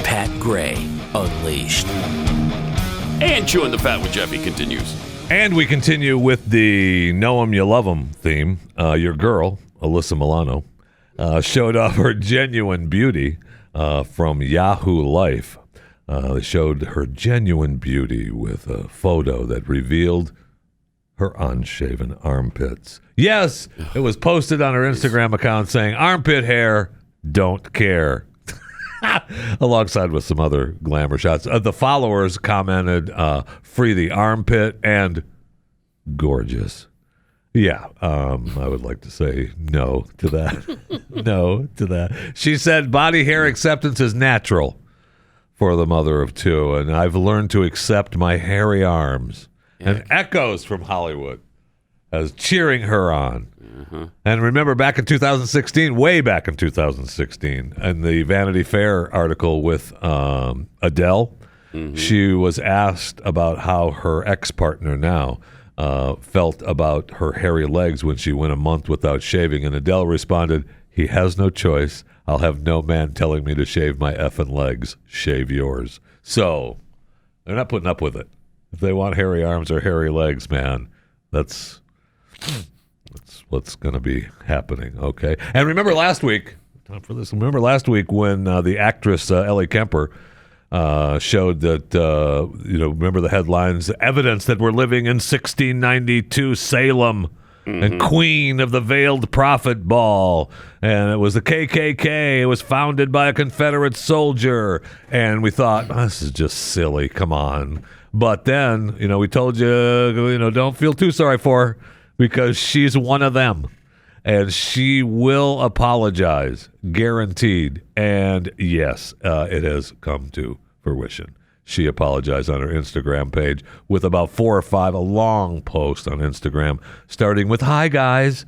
Pat Gray Unleashed.
And Chewing the Fat with Jeffy continues.
And we continue with the Know 'em, You Love 'em theme. Your girl, Alyssa Milano, showed off her genuine beauty from Yahoo Life. They showed her genuine beauty with a photo that revealed her unshaven armpits. Yes, it was posted on her Instagram account saying, "Armpit hair, don't care." Alongside with some other glamour shots. The followers commented, "Free the armpit," and "gorgeous." Yeah, I would like to say no to that. No to that. She said, "Body hair acceptance is natural for the mother of two, and I've learned to accept my hairy arms." And echoes from Hollywood as cheering her on. And remember back in 2016, way back in 2016, in the Vanity Fair article with Adele, she was asked about how her ex-partner now felt about her hairy legs when she went a month without shaving. And Adele responded, "He has no choice. I'll have no man telling me to shave my effing legs. Shave yours." So they're not putting up with it. If they want hairy arms or hairy legs, man, that's what's going to be happening, okay? And remember last week, time for this. Remember last week when the actress Ellie Kemper showed that, remember the headlines, evidence that we're living in 1692 Salem, and queen of the veiled prophet ball, and it was the KKK. It was founded by a Confederate soldier, and we thought, this is just silly, come on. But then, we told you, don't feel too sorry for her, because she's one of them, and she will apologize, guaranteed. And yes, it has come to fruition. She apologized on her Instagram page with about 4 or 5, a long post on Instagram, starting with, "Hi, guys.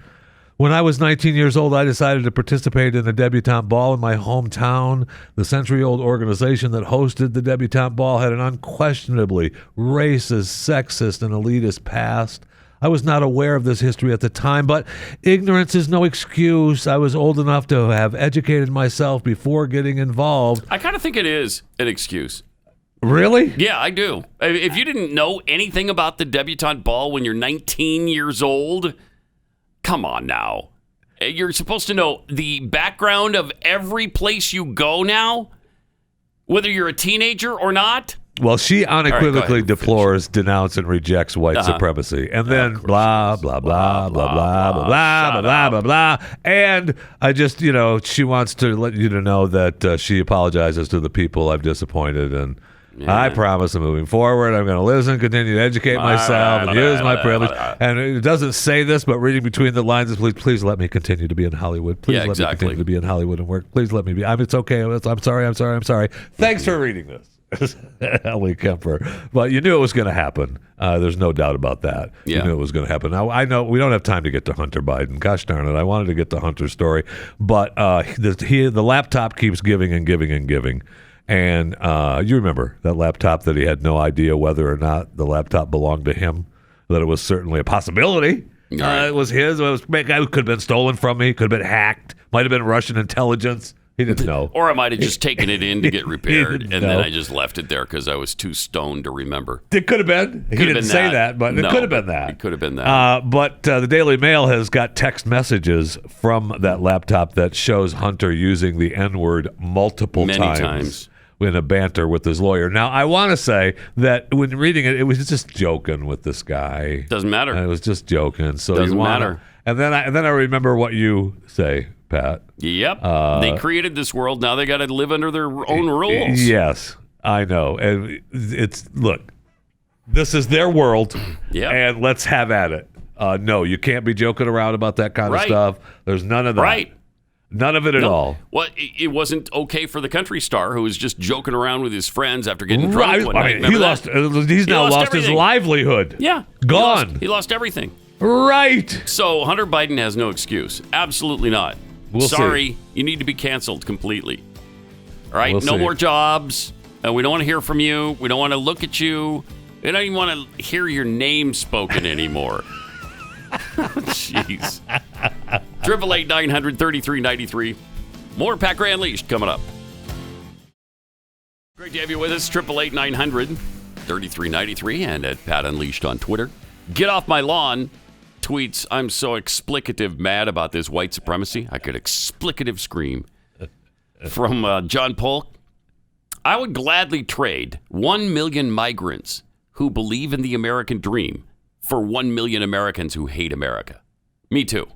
When I was 19 years old, I decided to participate in a debutante ball in my hometown. The century-old organization that hosted the debutante ball had an unquestionably racist, sexist, and elitist past. I was not aware of this history at the time, but ignorance is no excuse. I was old enough to have educated myself before getting involved."
I kind of think it is an excuse.
Really?
Yeah, I do. If you didn't know anything about the debutante ball when you're 19 years old, come on now. You're supposed to know the background of every place you go now, whether you're a teenager or not.
Well, she unequivocally deplores, denounces, and rejects white supremacy. And then blah, blah, blah, blah, blah, blah, blah, blah, blah, blah. And I just, she wants to let you to know that she apologizes to the people I've disappointed. And
Yeah.
I promise moving forward, I'm going to listen, continue to educate myself, and use my privilege. And it doesn't say this, but reading between the lines is, please let me continue to be in Hollywood. Please let me continue to be in Hollywood and work. Please let me be. It's okay. I'm sorry. Thanks for reading this. Ellie Kemper. But you knew it was going to happen. There's no doubt about that.
Yeah.
You knew it was going to happen. Now, I know we don't have time to get to Hunter Biden. Gosh darn it. I wanted to get to Hunter's story. But the laptop keeps giving and giving and giving. And you remember that laptop that he had no idea whether or not the laptop belonged to him, that it was certainly a possibility.
Right.
It was his. It could have been stolen from me, could have been hacked, might have been Russian intelligence. He didn't know.
Or I might have just taken it in to get repaired, and then I just left it there because I was too stoned to remember.
It could have been. He didn't say that, but it could have been that.
It could have been that.
But the Daily Mail has got text messages from that laptop that shows Hunter using the N-word many times. In a banter with his lawyer. Now, I want to say that when reading it, it was just joking with this guy.
Doesn't matter.
And it was just joking. So
doesn't matter.
And then I remember what you say, Pat.
Yep. They created this world. Now they got to live under their own rules.
Yes, I know. And look, this is their world.
Yep.
And let's have at it. No, you can't be joking around about that kind of stuff. There's none of that.
Right.
None of it at all.
Well, it wasn't okay for the country star who was just joking around with his friends after getting drunk one night.
He's now lost his livelihood.
Yeah.
Gone.
He lost everything.
Right.
So Hunter Biden has no excuse. Absolutely not. Sorry, see. You need to be canceled completely. All right? No more jobs. We don't want to hear from you. We don't want to look at you. We don't even want to hear your name spoken anymore. Jeez. 888-900-3393. More Pat Gray Unleashed coming up. Great to have you with us. 888-900-3393 and at Pat Unleashed on Twitter. Get Off My Lawn tweets, I'm so explicative mad about this white supremacy. I could explicative scream. From John Polk. I would gladly trade 1 million migrants who believe in the American dream for 1 million Americans who hate America. Me too,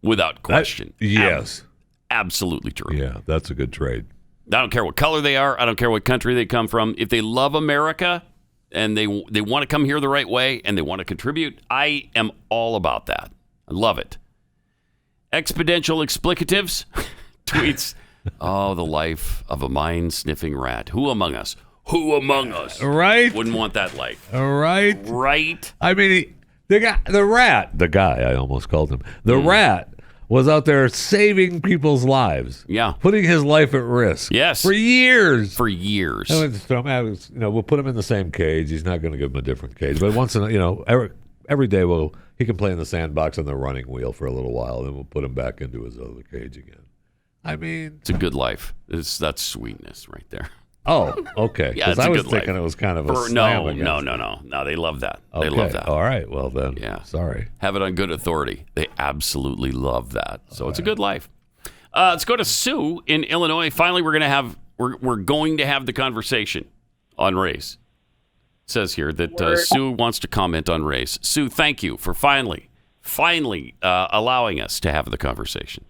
without question.
Yes.
Absolutely true.
Yeah, that's a good trade.
I don't care what color they are. I don't care what country they come from. If they love America and they want to come here the right way and they want to contribute, I am all about that. I love it. Exponential explicatives tweets, oh, the life of a mind-sniffing rat. Who among us? Who among us?
Right.
Wouldn't want that life.
Right.
Right.
I mean, the guy, I almost called him. The rat was out there saving people's lives.
Yeah.
Putting his life at risk.
Yes.
For years.
And
we'll put him in the same cage. He's not going to give him a different cage. But once in every day he can play in the sandbox on the running wheel for a little while, then we'll put him back into his other cage again. I mean,
it's a good life. That's sweetness right there.
Oh, okay.
Yeah,
I was thinking it was kind of a slam
no. They love that.
Okay.
They love that.
All right. Well then.
Yeah.
Sorry.
Have it on good authority. They absolutely love that. So it's a good life. Let's go to Sue in Illinois. Finally, we're going to have the conversation on race. It says here that Sue wants to comment on race. Sue, thank you for finally allowing us to have the conversation.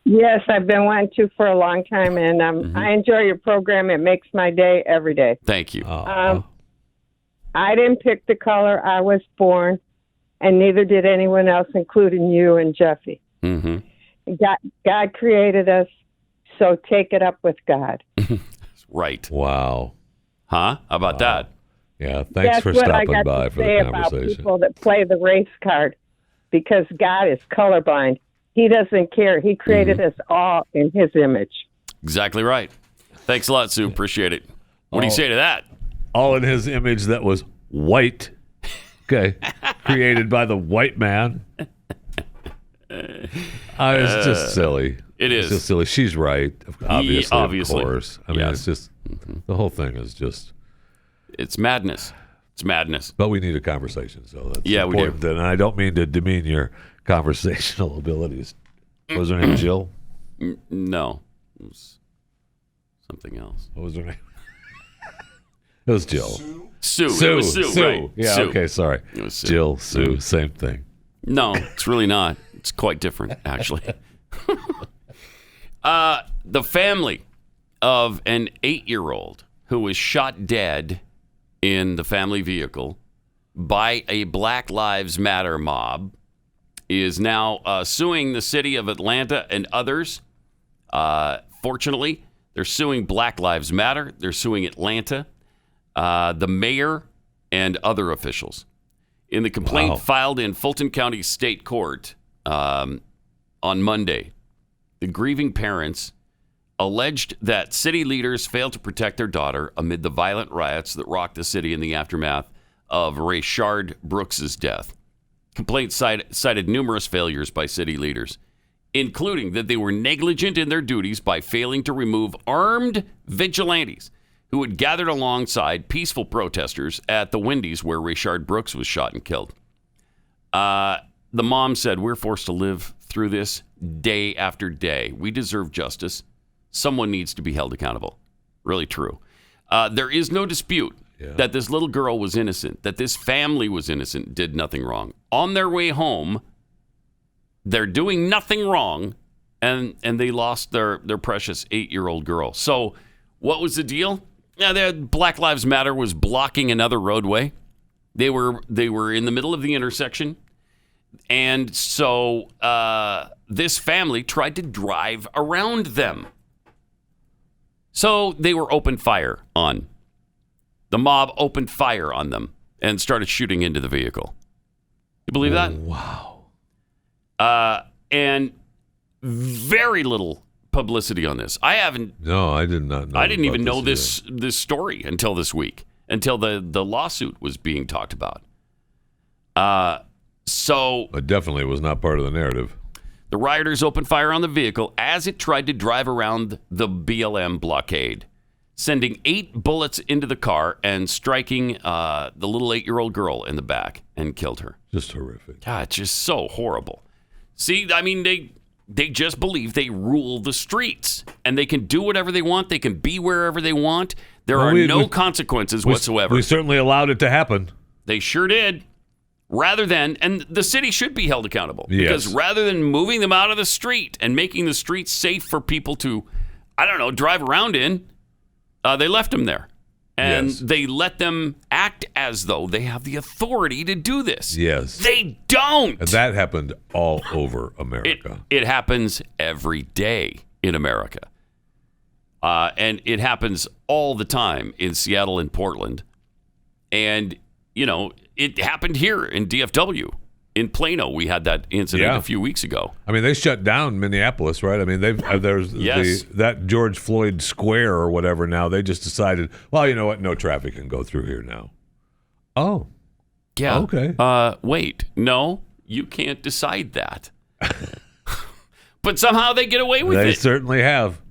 Yes, I've been wanting to for a long time, and I enjoy your program. It makes my day every day.
Thank you.
I didn't pick the color I was born, and neither did anyone else, including you and Jeffy.
Mm-hmm.
God created us, so take it up with God.
Right.
Wow.
Huh? How about that?
Yeah, thanks for stopping by for the conversation.
About people that play the race card, because God is colorblind. He doesn't care. He created us all in his image.
Exactly right. Thanks a lot, Sue. Appreciate it. What do you say to that?
All in his image that was white. Okay. Created by the white man. It's just silly.
It is.
It's just silly. She's right. Obviously. Of course. I mean, it's just, the whole thing is just.
It's madness. It's madness.
But we need a conversation. So that's
we
important.
do.
And I don't mean to demean your conversational abilities. What was her name? Jill?
No. It was something else.
What was her name? It was Jill.
Sue. It was Sue. Right.
Yeah,
Sue.
okay, sorry.
It was Sue.
Jill, Sue, same thing.
No, it's really not. It's quite different, actually. The family of an 8-year-old who was shot dead in the family vehicle by a Black Lives Matter mob is now suing the city of Atlanta and others. Fortunately, they're suing Black Lives Matter. They're suing Atlanta, the mayor, and other officials. In the complaint filed in Fulton County State Court on Monday, the grieving parents alleged that city leaders failed to protect their daughter amid the violent riots that rocked the city in the aftermath of Rayshard Brooks' death. Complaints cited numerous failures by city leaders, including that they were negligent in their duties by failing to remove armed vigilantes who had gathered alongside peaceful protesters at the Wendy's where Rayshard Brooks was shot and killed. The mom said, "We're forced to live through this day after day. We deserve justice. Someone needs to be held accountable." Really true. There is no dispute that this little girl was innocent, that this family was innocent, did nothing wrong. On their way home, they're doing nothing wrong, and they lost their precious 8-year-old girl. So what was the deal? Yeah, Black Lives Matter was blocking another roadway. They were in the middle of the intersection, and so this family tried to drive around them. So they were opened fire on. The mob opened fire on them and started shooting into the vehicle. You believe that?
Wow.
And very little publicity on this.
No, I did not know.
I didn't even know this story until this week, until the lawsuit was being talked about. So
it definitely was not part of the narrative.
The rioters opened fire on the vehicle as it tried to drive around the BLM blockade, sending 8 bullets into the car and striking the little 8-year-old girl in the back and killed her.
Just horrific.
God, it's just so horrible. See, I mean, they just believe they rule the streets and they can do whatever they want. They can be wherever they want. There are no consequences whatsoever.
We certainly allowed it to happen.
They sure did. And the city should be held accountable. Because rather than moving them out of the street and making the streets safe for people to, drive around in, they left them there. And they let them act as though they have the authority to do this.
Yes.
They don't.
And that happened all over America.
It happens every day in America. And it happens all the time in Seattle and Portland. And, it happened here in DFW. In Plano, we had that incident a few weeks ago.
I mean, they shut down Minneapolis, right? I mean, there's that George Floyd Square or whatever now. They just decided, well, you know what? No traffic can go through here now. Oh.
Yeah.
Okay.
Wait. No, you can't decide that. But somehow they get away with it.
They certainly have.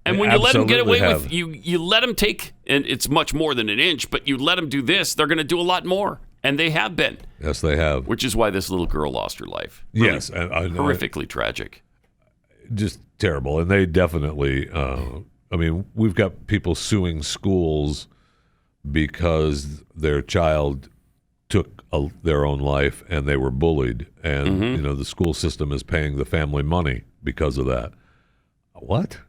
And when you let them get away with, you let them take, and it's much more than an inch, but you let them do this, they're going to do a lot more. And they have been.
Yes, they have.
Which is why this little girl lost her life. Really horrifically tragic.
Just terrible. And they definitely, we've got people suing schools because their child took their own life and they were bullied. And, the school system is paying the family money because of that. What?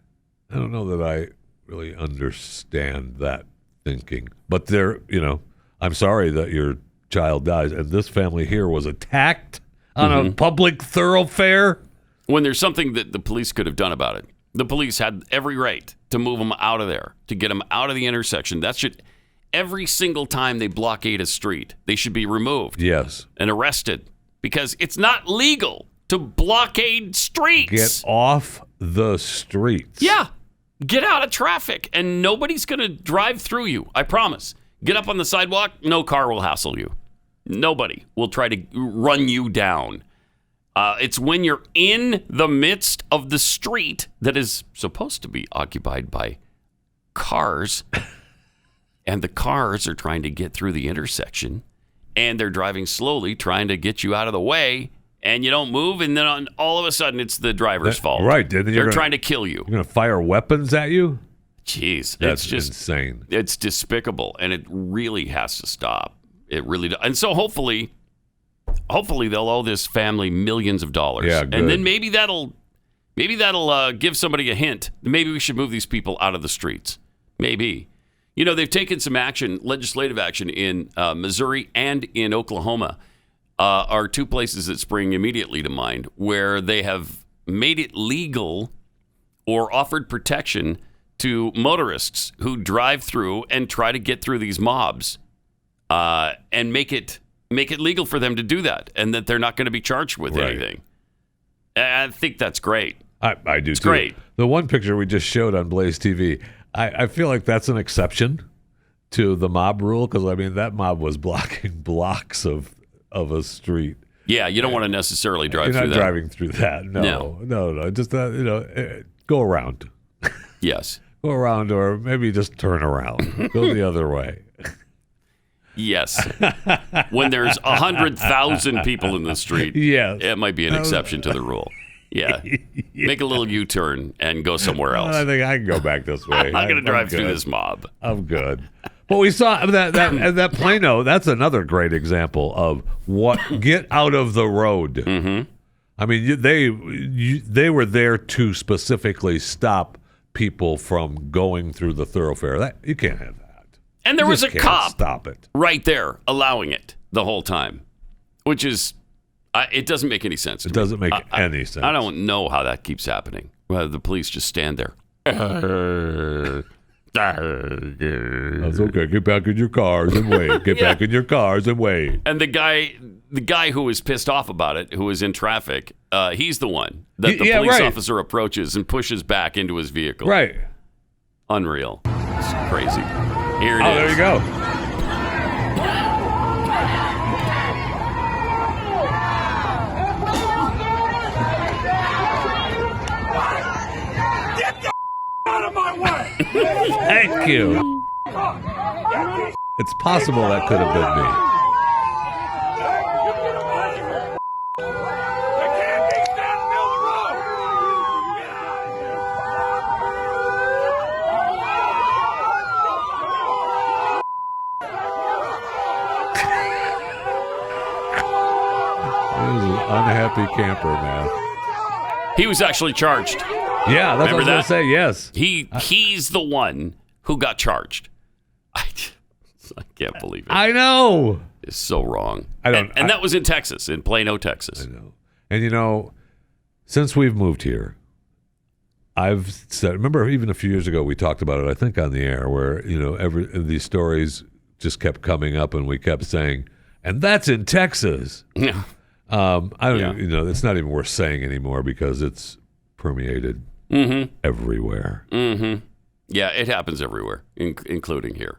I don't know that I really understand that thinking. But I'm sorry that your child dies. And this family here was attacked on a public thoroughfare.
When there's something that the police could have done about it. The police had every right to move them out of there, to get them out of the intersection. Every single time they blockade a street, they should be removed.
Yes.
And arrested. Because it's not legal to blockade streets.
Get off the streets.
Yeah. Get out of traffic, and nobody's going to drive through you. I promise. Get up on the sidewalk, no car will hassle you. Nobody will try to run you down. It's when you're in the midst of the street that is supposed to be occupied by cars, and the cars are trying to get through the intersection, and they're driving slowly, trying to get you out of the way, and you don't move, and then all of a sudden it's the driver's fault.
Right.
They're trying to kill you.
You're going to fire weapons at you?
Jeez.
That's
it's just
insane.
It's despicable, and it really has to stop. It really does. And so hopefully they'll owe this family millions of dollars.
Yeah, good.
And then maybe that'll give somebody a hint. Maybe we should move these people out of the streets. Maybe. They've taken some action, legislative action in Missouri and in Oklahoma are two places that spring immediately to mind where they have made it legal or offered protection to motorists who drive through and try to get through these mobs and make it legal for them to do that and that they're not going to be charged with anything. I think that's great.
I do,
it's
too.
Great.
The one picture we just showed on Blaze TV, I feel like that's an exception to the mob rule because, that mob was blocking blocks of a street.
Yeah, you don't want to necessarily drive through that.
You're not driving through that. No. Just, go around.
Yes.
Go around or maybe just turn around. Go the other way.
Yes. When there's 100,000 people in the street, it might be an exception to the rule. Yeah. Make a little U-turn and go somewhere else.
I think I can go back this way.
I'm not going to drive through this mob.
I'm good. But we saw that Plano. That's another great example of what get out of the road.
Mm-hmm.
They were there to specifically stop people from going through the thoroughfare. You can't have that.
And there was a cop
stop it
right there allowing it the whole time, which is it doesn't make any sense.
It doesn't make any sense.
I don't know how that keeps happening. Well, the police just stand there.
That's okay. Get back in your cars and wait. Get back in your cars and wait.
And the guy who was pissed off about it, who was in traffic, he's the one that the police officer approaches and pushes back into his vehicle.
Right.
Unreal. It's crazy. Here it is.
Oh, there you go.
Out of my way!
Thank you. It's possible that could have been me. Unhappy camper, man.
He was actually charged.
Yeah, that's what I was going to say, yes.
He's the one who got charged. I can't believe it.
I know.
It's so wrong. And that was in Texas, in Plano, Texas.
I know. And since we've moved here, I've said, remember even a few years ago we talked about it, I think on the air, where, these stories just kept coming up and we kept saying, and that's in Texas.
Yeah.
It's not even worth saying anymore because it's permeated everywhere.
Mm-hmm. Yeah, it happens everywhere, including here,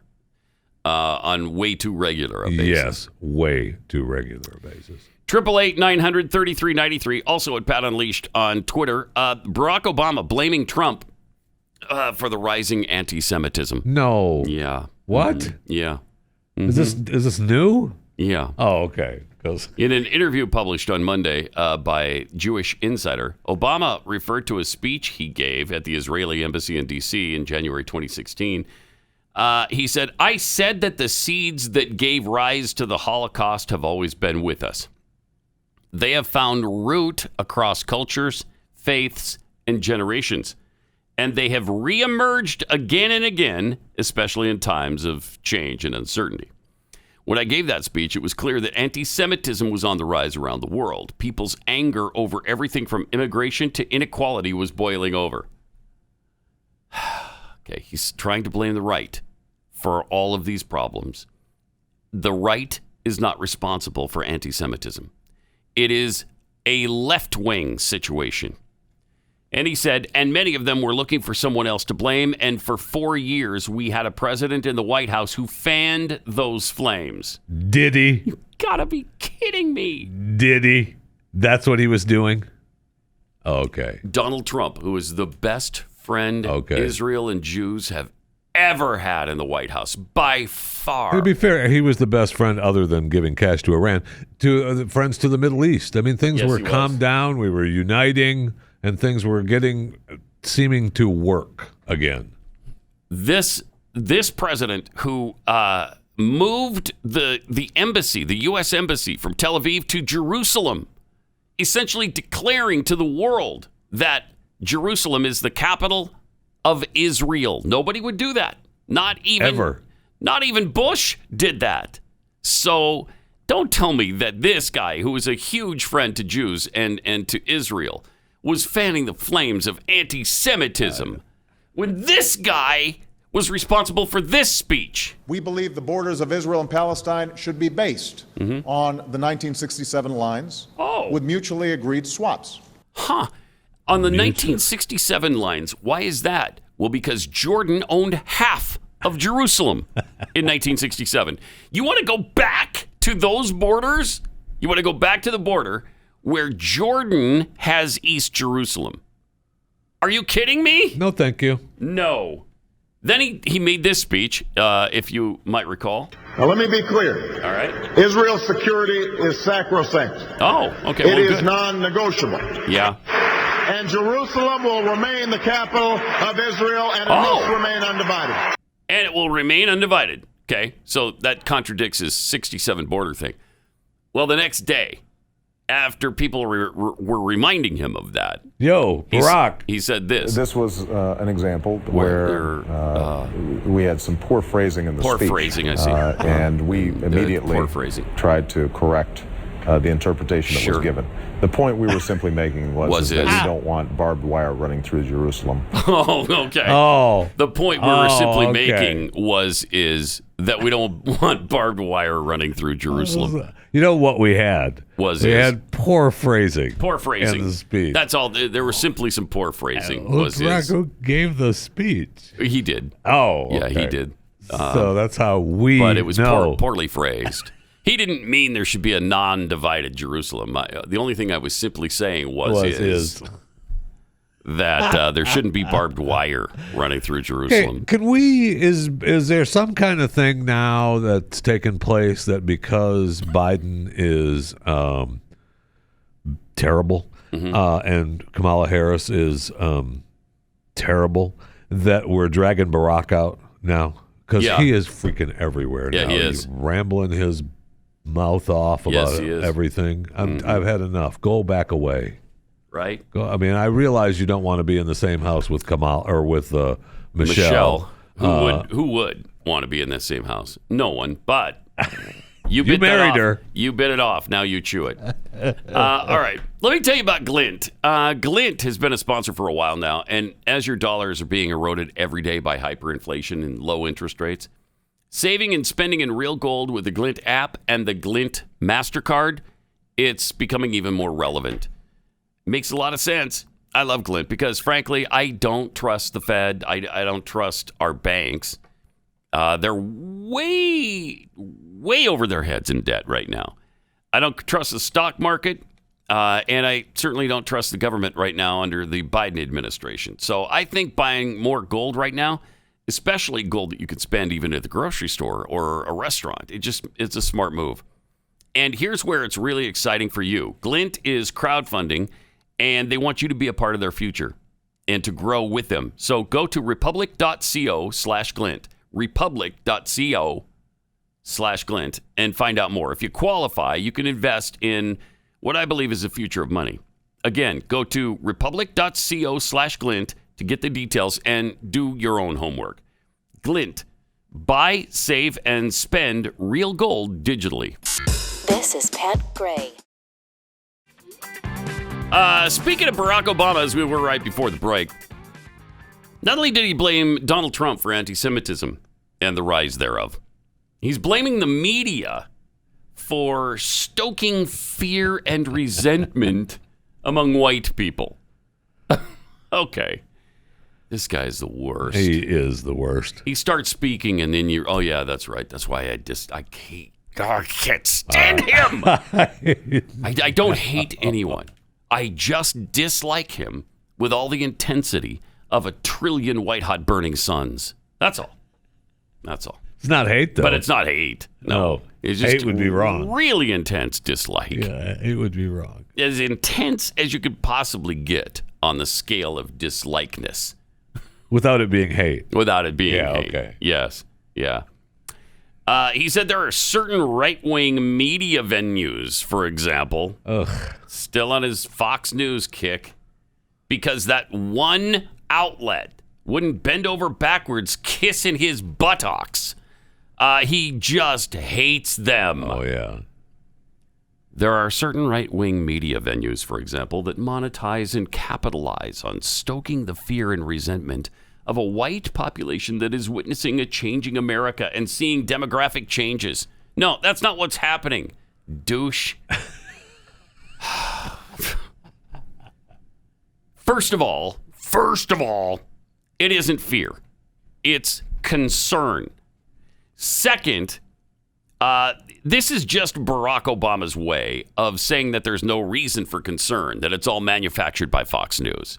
on way too regular a basis.
Yes, way too regular a basis.
888-900-3393, also at Pat Unleashed on Twitter. Barack Obama blaming Trump for the rising anti-Semitism.
No.
Yeah.
What?
Yeah.
Mm-hmm. Is this new?
Yeah.
Oh, okay.
In an interview published on Monday by Jewish Insider, Obama referred to a speech he gave at the Israeli embassy in D.C. in January 2016. He said, "I said that the seeds that gave rise to the Holocaust have always been with us. They have found root across cultures, faiths, and generations, and they have reemerged again and again, especially in times of change and uncertainty. When I gave that speech, it was clear that anti-Semitism was on the rise around the world. People's anger over everything from immigration to inequality was boiling over." Okay, he's trying to blame the right for all of these problems. The right is not responsible for anti-Semitism. It is a left-wing situation. And he said, and many of them were looking for someone else to blame. And for 4 years, we had a president in the White House who fanned those flames.
Did he?
You gotta be kidding me.
Did he? That's what he was doing? Oh, okay.
Donald Trump, who is the best friend Israel and Jews have ever had in the White House, by far.
To be fair, he was the best friend other than giving cash to Iran, to friends to the Middle East. I mean, things were calmed down. We were uniting. And things were seeming to work again.
This president who moved the embassy, the U.S. embassy, from Tel Aviv to Jerusalem, essentially declaring to the world that Jerusalem is the capital of Israel. Nobody would do that. Not even Bush did that. So don't tell me that this guy, who is a huge friend to Jews and to Israel, was fanning the flames of anti-Semitism when this guy was responsible for this speech.
We believe the borders of Israel and Palestine should be based on the 1967 lines with mutually agreed swaps.
On the 1967 lines. Why is that? Well, because Jordan owned half of Jerusalem in 1967. You want to go back to those borders? You want to go back to the border where Jordan has East Jerusalem? Are you kidding me?
No, thank you.
No. Then he made this speech, if you might recall.
Now, let me be clear.
All right.
Israel's security is sacrosanct.
Oh, okay.
It is non-negotiable.
Yeah.
And Jerusalem will remain the capital of Israel, and it must remain undivided.
And it will remain undivided. Okay, so that contradicts his 67 border thing. Well, the next day, after people were reminding him of that,
Barack,
he said this.
This was an example where we had some poor phrasing in the speech.
Poor phrasing, I see.
And we immediately tried to correct the interpretation that was given. The point we were simply making was that we don't want barbed wire running through Jerusalem.
Oh, okay. The point we were simply making is that we don't want barbed wire running through Jerusalem.
You know what we had?
We
had poor phrasing.
Poor phrasing.
In the speech.
That's all. There was simply some poor phrasing.
Who gave the speech?
He did.
Oh,
yeah,
okay.
he did.
So that's how we
But it was
know.
poorly phrased. He didn't mean there should be a non-divided Jerusalem. The only thing I was simply saying was that there shouldn't be barbed wire running through Jerusalem.
Hey, can we? Is there some kind of thing now that's taken place that because Biden is terrible and Kamala Harris is terrible, that we're dragging Barack out now? Because he is freaking everywhere now.
Yeah, he is.
He's rambling his mouth off about everything. I've had enough. Go back away.
Right?
I mean, I realize you don't want to be in the same house with Kamala or with Michelle.
Who would want to be in that same house? No one. But you
married her.
You bit it off. Now you chew it. All right. Let me tell you about Glint. Glint has been a sponsor for a while now, and as your dollars are being eroded every day by hyperinflation and low interest rates, saving and spending in real gold with the Glint app and the Glint MasterCard, it's becoming even more relevant. Makes a lot of sense. I love Glint because, frankly, I don't trust the Fed. I don't trust our banks. They're way over their heads in debt right now. I don't trust the stock market, and I certainly don't trust the government right now under the Biden administration. So I think buying more gold right now, especially gold that you could spend even at the grocery store or a restaurant, it's a smart move. And here's where it's really exciting for you. Glint is crowdfunding, and they want you to be a part of their future and to grow with them. So go to republic.co/Glint, republic.co/Glint, and find out more. If you qualify, you can invest in what I believe is the future of money. Again, go to republic.co/Glint to get the details and do your own homework. Glint. Buy, save, and spend real gold digitally.
This is Pat Gray.
Speaking of Barack Obama, as we were right before the break, not only did he blame Donald Trump for anti-Semitism and the rise thereof, he's blaming the media for stoking fear and resentment among white people. Okay. This guy's the worst.
He is the worst.
He starts speaking and then oh yeah, that's right. That's why I can't stand him. I don't hate anyone. I just dislike him with all the intensity of 1 trillion white-hot burning suns. That's all. That's all.
It's not hate, though.
But it's not hate. No. It's just
hate would be wrong.
Really intense dislike.
Yeah, it would be wrong.
As intense as you could possibly get on the scale of dislikeness.
Without it being hate.
Without it being hate.
Okay.
Yes. Yeah. He said there are certain right-wing media venues, for example, still on his Fox News kick, because that one outlet wouldn't bend over backwards kissing his buttocks. He just hates them.
Oh, yeah.
There are certain right-wing media venues, for example, that monetize and capitalize on stoking the fear and resentment of a white population that is witnessing a changing America and seeing demographic changes. No, that's not what's happening, douche. First of all, it isn't fear. It's concern. Second, this is just Barack Obama's way of saying that there's no reason for concern, that it's all manufactured by Fox News.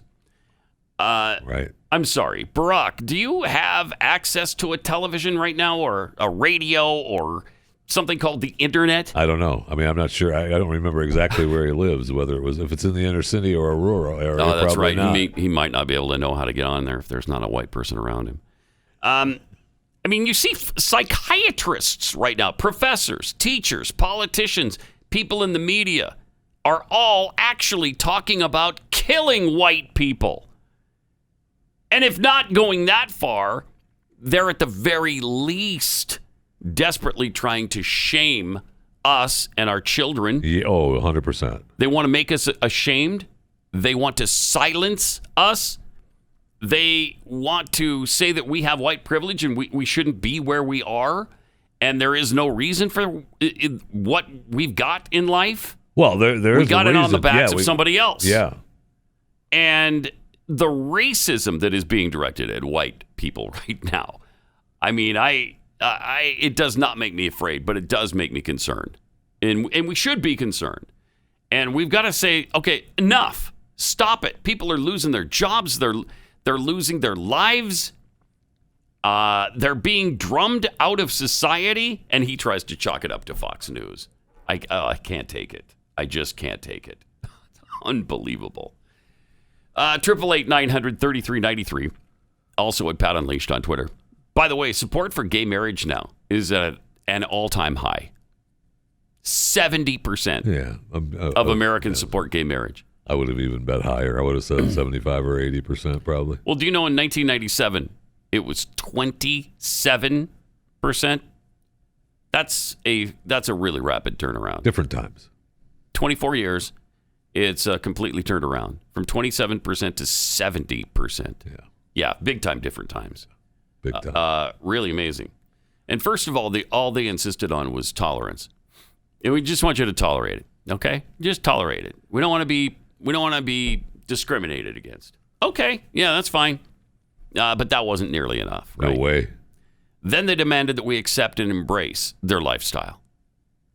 Right.
I'm sorry, Barack, do you have access to a television right now or a radio or something called the internet?
I don't know. I mean, I'm not sure. I don't remember exactly where he lives, if it's in the inner city or a rural area.
Oh, that's right.
Not.
He might not be able to know how to get on there if there's not a white person around him. I mean, you see psychiatrists right now, professors, teachers, politicians, people in the media are all actually talking about killing white people. And if not going that far, they're at the very least desperately trying to shame us and our children.
Yeah, 100%.
They want to make us ashamed. They want to silence us. They want to say that we have white privilege and we shouldn't be where we are. And there is no reason for what we've got in life.
Well, we
got it on the backs of somebody else.
Yeah.
And the racism that is being directed at white people right now, I mean, it does not make me afraid, but it does make me concerned. And we should be concerned. And we've got to say, okay, enough. Stop it. People are losing their jobs. They're losing their lives. They're being drummed out of society. And he tries to chalk it up to Fox News. I can't take it. I just can't take it. Unbelievable. 888-900-3393. Also at Pat Unleashed on Twitter. By the way, support for gay marriage now is at an all-time high. 70% of Americans support gay marriage.
I would have even bet higher. I would have said 75 or 80% probably.
Well, do you know in 1997 it was 27%? That's a really rapid turnaround.
Different times.
24 years, it's completely turned around from 27% to 70%. Yeah, big time, different times.
Big time.
Really amazing. And first of all, all they insisted on was tolerance. And we just want you to tolerate it, okay? Just tolerate it. We don't want to be discriminated against. Okay, yeah, that's fine. But that wasn't nearly enough, right?
No way.
Then they demanded that we accept and embrace their lifestyle.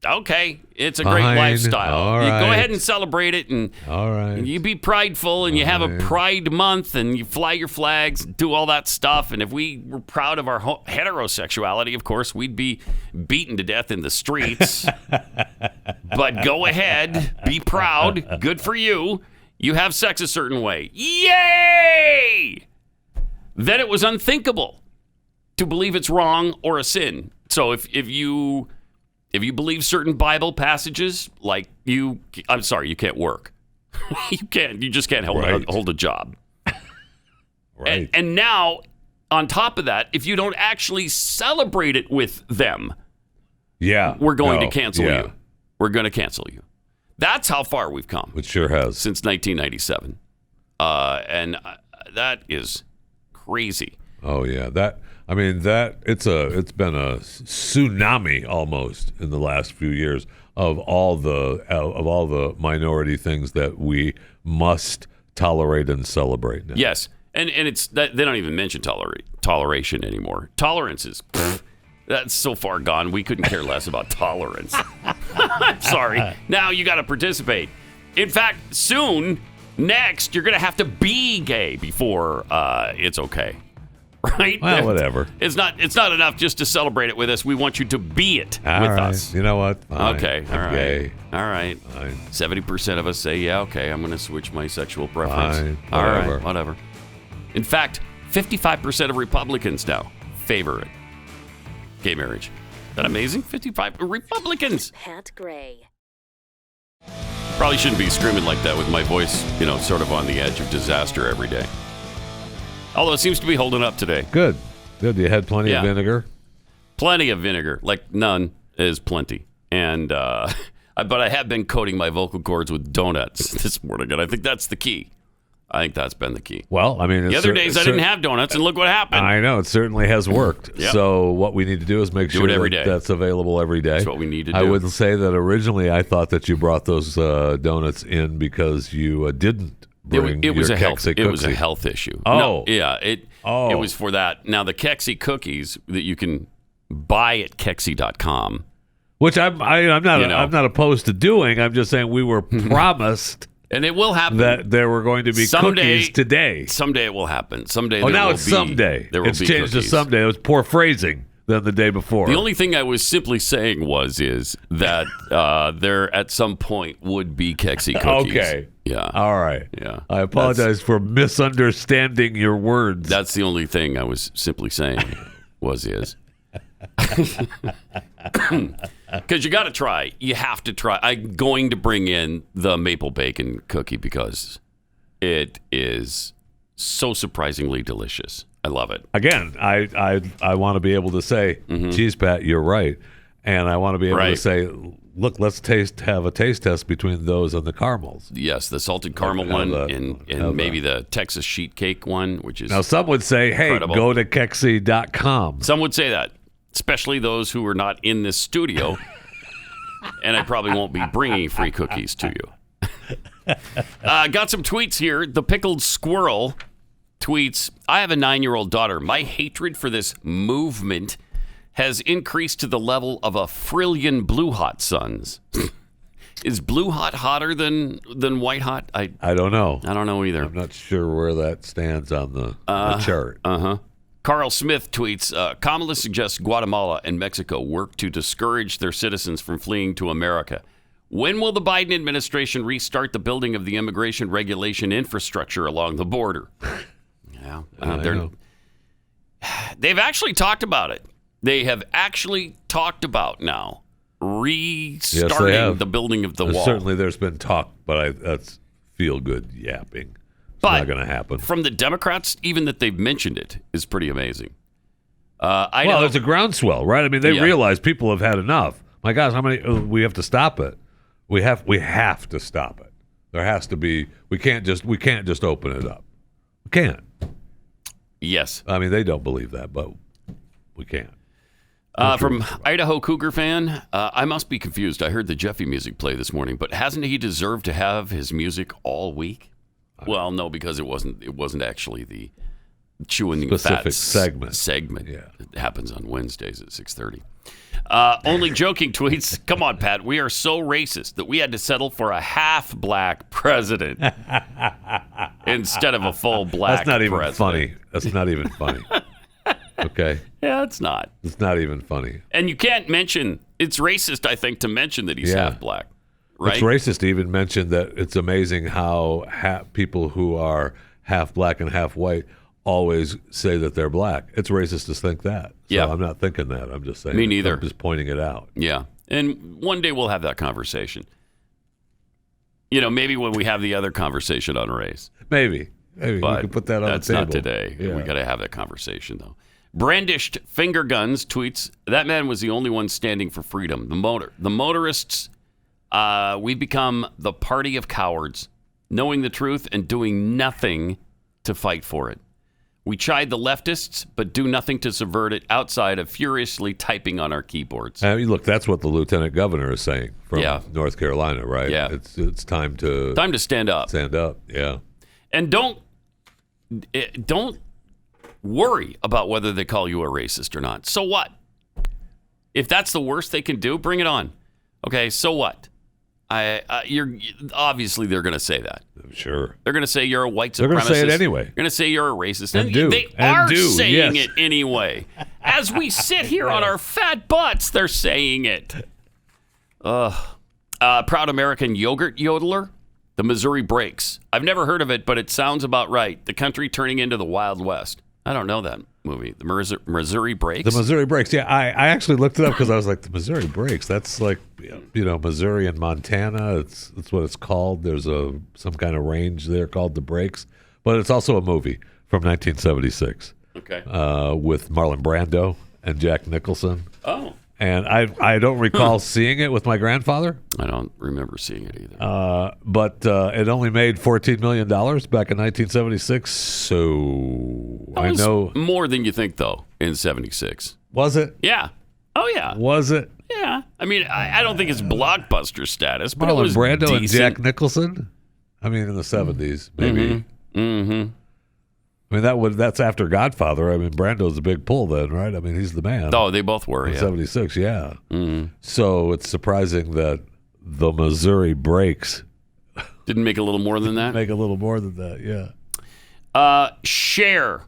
Okay, it's a great lifestyle. You go ahead and celebrate it, and you be prideful, and you have a Pride Month, and you fly your flags, do all that stuff. And if we were proud of our heterosexuality, of course, we'd be beaten to death in the streets. But go ahead, be proud. Good for you. You have sex a certain way. Yay! Then it was unthinkable to believe it's wrong or a sin. So if you believe certain Bible passages, like I'm sorry, you can't work. You just can't hold a job.
Right.
And now, on top of that, if you don't actually celebrate it with them, we're going to cancel you. We're going to cancel you. That's how far we've come.
It sure has.
Since 1997. And that is crazy.
Oh, yeah. It's been a tsunami almost in the last few years of all the minority things that we must tolerate and celebrate now.
Yes, and it's they don't even mention toleration anymore. Tolerance is that's so far gone. We couldn't care less about tolerance. I'm sorry. Now you got to participate. In fact, soon, next, you're going to have to be gay before it's okay. Right?
Well, whatever.
It's not enough just to celebrate it with us. We want you to be it with us.
You know what? Fine.
Okay. All right.
Gay.
All right.
Fine.
70% of us say, yeah, okay, I'm going to switch my sexual preference.
Fine.
All right. Whatever. In fact, 55% of Republicans now favor it. Gay marriage. Isn't that amazing? 55 Republicans.
Pat Gray.
Probably shouldn't be screaming like that with my voice, sort of on the edge of disaster every day. Although it seems to be holding up today.
Good. You had plenty of vinegar?
Plenty of vinegar. Like none is plenty. And but I have been coating my vocal cords with donuts this morning, and I think that's the key. I think that's been the key.
Well, I mean,
the other days I didn't have donuts, and look what happened.
I know, it certainly has worked.
Yep.
So what we need to do is make sure that's available every day.
That's what we need to do.
I would say that originally I thought that you brought those donuts in because you didn't bring your Keksi cookie.
It was a health issue.
Oh.
No, yeah. It was for that. Now, the Keksi cookies that you can buy at Keksi.com.
Which I'm not opposed to doing. I'm just saying we were promised.
And it will happen.
That there were going to be cookies today.
Someday it will happen. Someday.
Now it's someday. It's changed to someday. It was poor phrasing than the day before.
The only thing I was simply saying is that there at some point would be Keksi cookies.
Okay.
Yeah.
All right.
Yeah.
I apologize for misunderstanding your words.
That's the only thing I was simply saying is. Because you got to try. You have to try. I'm going to bring in the maple bacon cookie because it is so surprisingly delicious. I love it.
Again, I want to be able to say, geez, Pat, you're right. And I want to be able to say, look, let's have a taste test between those and the caramels.
Yes, the salted caramel one and maybe the Texas sheet cake one, which is
now some would say, hey,
incredible.
Go to Keksi.com.
Some would say that. Especially those who are not in this studio. And I probably won't be bringing free cookies to you. Got some tweets here. The Pickled Squirrel tweets, I have a 9-year-old daughter. My hatred for this movement has increased to the level of a frillion blue hot suns. Is blue hot hotter than white hot? I
don't know.
I don't know either.
I'm not sure where that stands on the chart.
Carl Smith tweets, Kamala suggests Guatemala and Mexico work to discourage their citizens from fleeing to America. When will the Biden administration restart the building of the immigration regulation infrastructure along the border? Yeah, they've actually talked about it. They have actually talked about now restarting the building of the wall.
Certainly there's been talk, but that's feel-good yapping. It's not going to happen.
From the Democrats, even that they've mentioned it is pretty amazing.
Well, there's a groundswell, right? I mean, they realize people have had enough. My gosh, how many? We have to stop it. We have to stop it. There has to be. We can't just open it up. We can't.
Yes.
I mean, they don't believe that, but we can't.
From Idaho Cougar fan, I must be confused. I heard the Jeffy music play this morning, but hasn't he deserved to have his music all week? Well, no, because it wasn't actually the chewing
specific
fat segment. Yeah. It happens on Wednesdays at 6:30. Only joking tweets. Come on, Pat. We are so racist that we had to settle for a half black president instead of a full black.
That's not even
president.
funny. That's not even funny. Okay.
Yeah, it's not.
It's not even funny.
And you can't mention. It's racist, I think, to mention that he's half black. Right?
It's racist to even mention that. It's amazing how people who are half black and half white always say that they're black. It's racist to think that. So I'm not thinking that. I'm just saying.
Me neither.
I'm just pointing it out.
Yeah. And one day we'll have that conversation. You know, maybe when we have the other conversation on race.
Maybe we can put that on the table.
That's not today. Yeah. We got to have that conversation, though. Brandished Finger Guns tweets, that man was the only one standing for freedom. The motorists... we've become the party of cowards, knowing the truth and doing nothing to fight for it. We chide the leftists, but do nothing to subvert it outside of furiously typing on our keyboards.
I mean, look, that's what the lieutenant governor is saying from North Carolina, right?
Yeah.
It's time to
stand up.
Stand up, yeah.
And don't worry about whether they call you a racist or not. So what? If that's the worst they can do, bring it on. Okay, so what? You're obviously they're going to say that.
Sure.
They're going to say you're a white supremacist.
They're going to say it anyway.
They're going to say you're a racist.
They
are saying it anyway. As we sit here on our fat butts, they're saying it. Proud American yogurt yodeler, the Missouri Breaks. I've never heard of it, but it sounds about right. The country turning into the Wild West. I don't know that movie. The Missouri Breaks?
The Missouri Breaks. Yeah, I actually looked it up because I was like, the Missouri Breaks. That's like, Missouri and Montana. That's what it's called. There's some kind of range there called the Breaks. But it's also a movie from 1976.
Okay.
With Marlon Brando and Jack Nicholson.
Oh.
And I don't recall seeing it with my grandfather.
I don't remember seeing it either.
But it only made $14 million back in 1976. So I know
more than you think, though, in 76.
Was it?
Yeah. Oh, yeah.
Was it?
Yeah. I mean, I don't think it's blockbuster status, but
Marlon
it was
Brando
decent.
and Jack Nicholson? I mean, in the 70s, maybe.
Mm-hmm.
I mean, that's after Godfather. I mean, Brando's a big pull then, right? I mean, he's the man.
Oh, they both were,
in
yeah.
76, yeah.
Mm-hmm.
So it's surprising that the Missouri Breaks
didn't make a little more than that?
Make a little more than that, yeah.
Cher.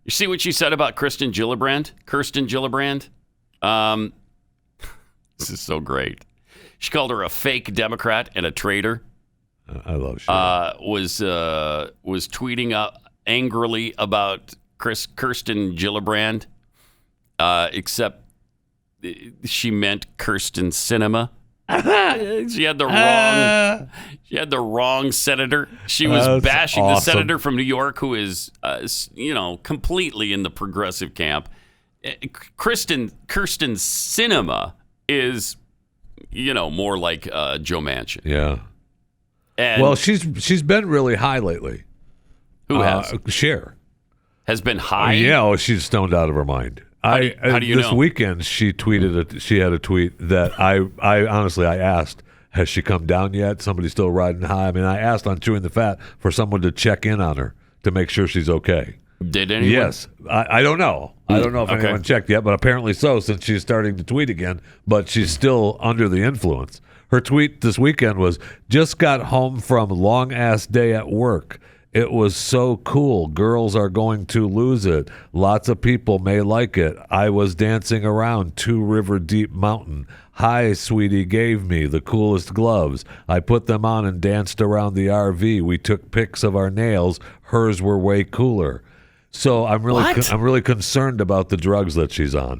You see what she said about Kirsten Gillibrand? This is so great. She called her a fake Democrat and a traitor.
I love Cher.
Was tweeting angrily about Kirsten Gillibrand, except she meant Kirsten Cinema. She had the wrong senator. She was bashing the senator from New York, who is completely in the progressive camp. Kirsten Cinema is more like Joe Manchin.
Yeah.
And
well, she's been really high lately.
Who has?
Cher
has been high.
Yeah, she's stoned out of her mind.
How do you
this
know?
weekend she tweeted she had a tweet that I honestly asked, has she come down yet? Somebody's still riding high. I mean, I asked on Chewing the Fat for someone to check in on her to make sure she's okay.
Did anyone?
Yes. I don't know. I don't know if anyone checked yet, but apparently so, since she's starting to tweet again, but she's still under the influence. Her tweet this weekend was, just got home from long ass day at work. It was so cool. Girls are going to lose it. Lots of people may like it. I was dancing around 2 River Deep Mountain. Hi, sweetie gave me the coolest gloves. I put them on and danced around the RV. We took pics of our nails. Hers were way cooler. So I'm really concerned about the drugs that she's on.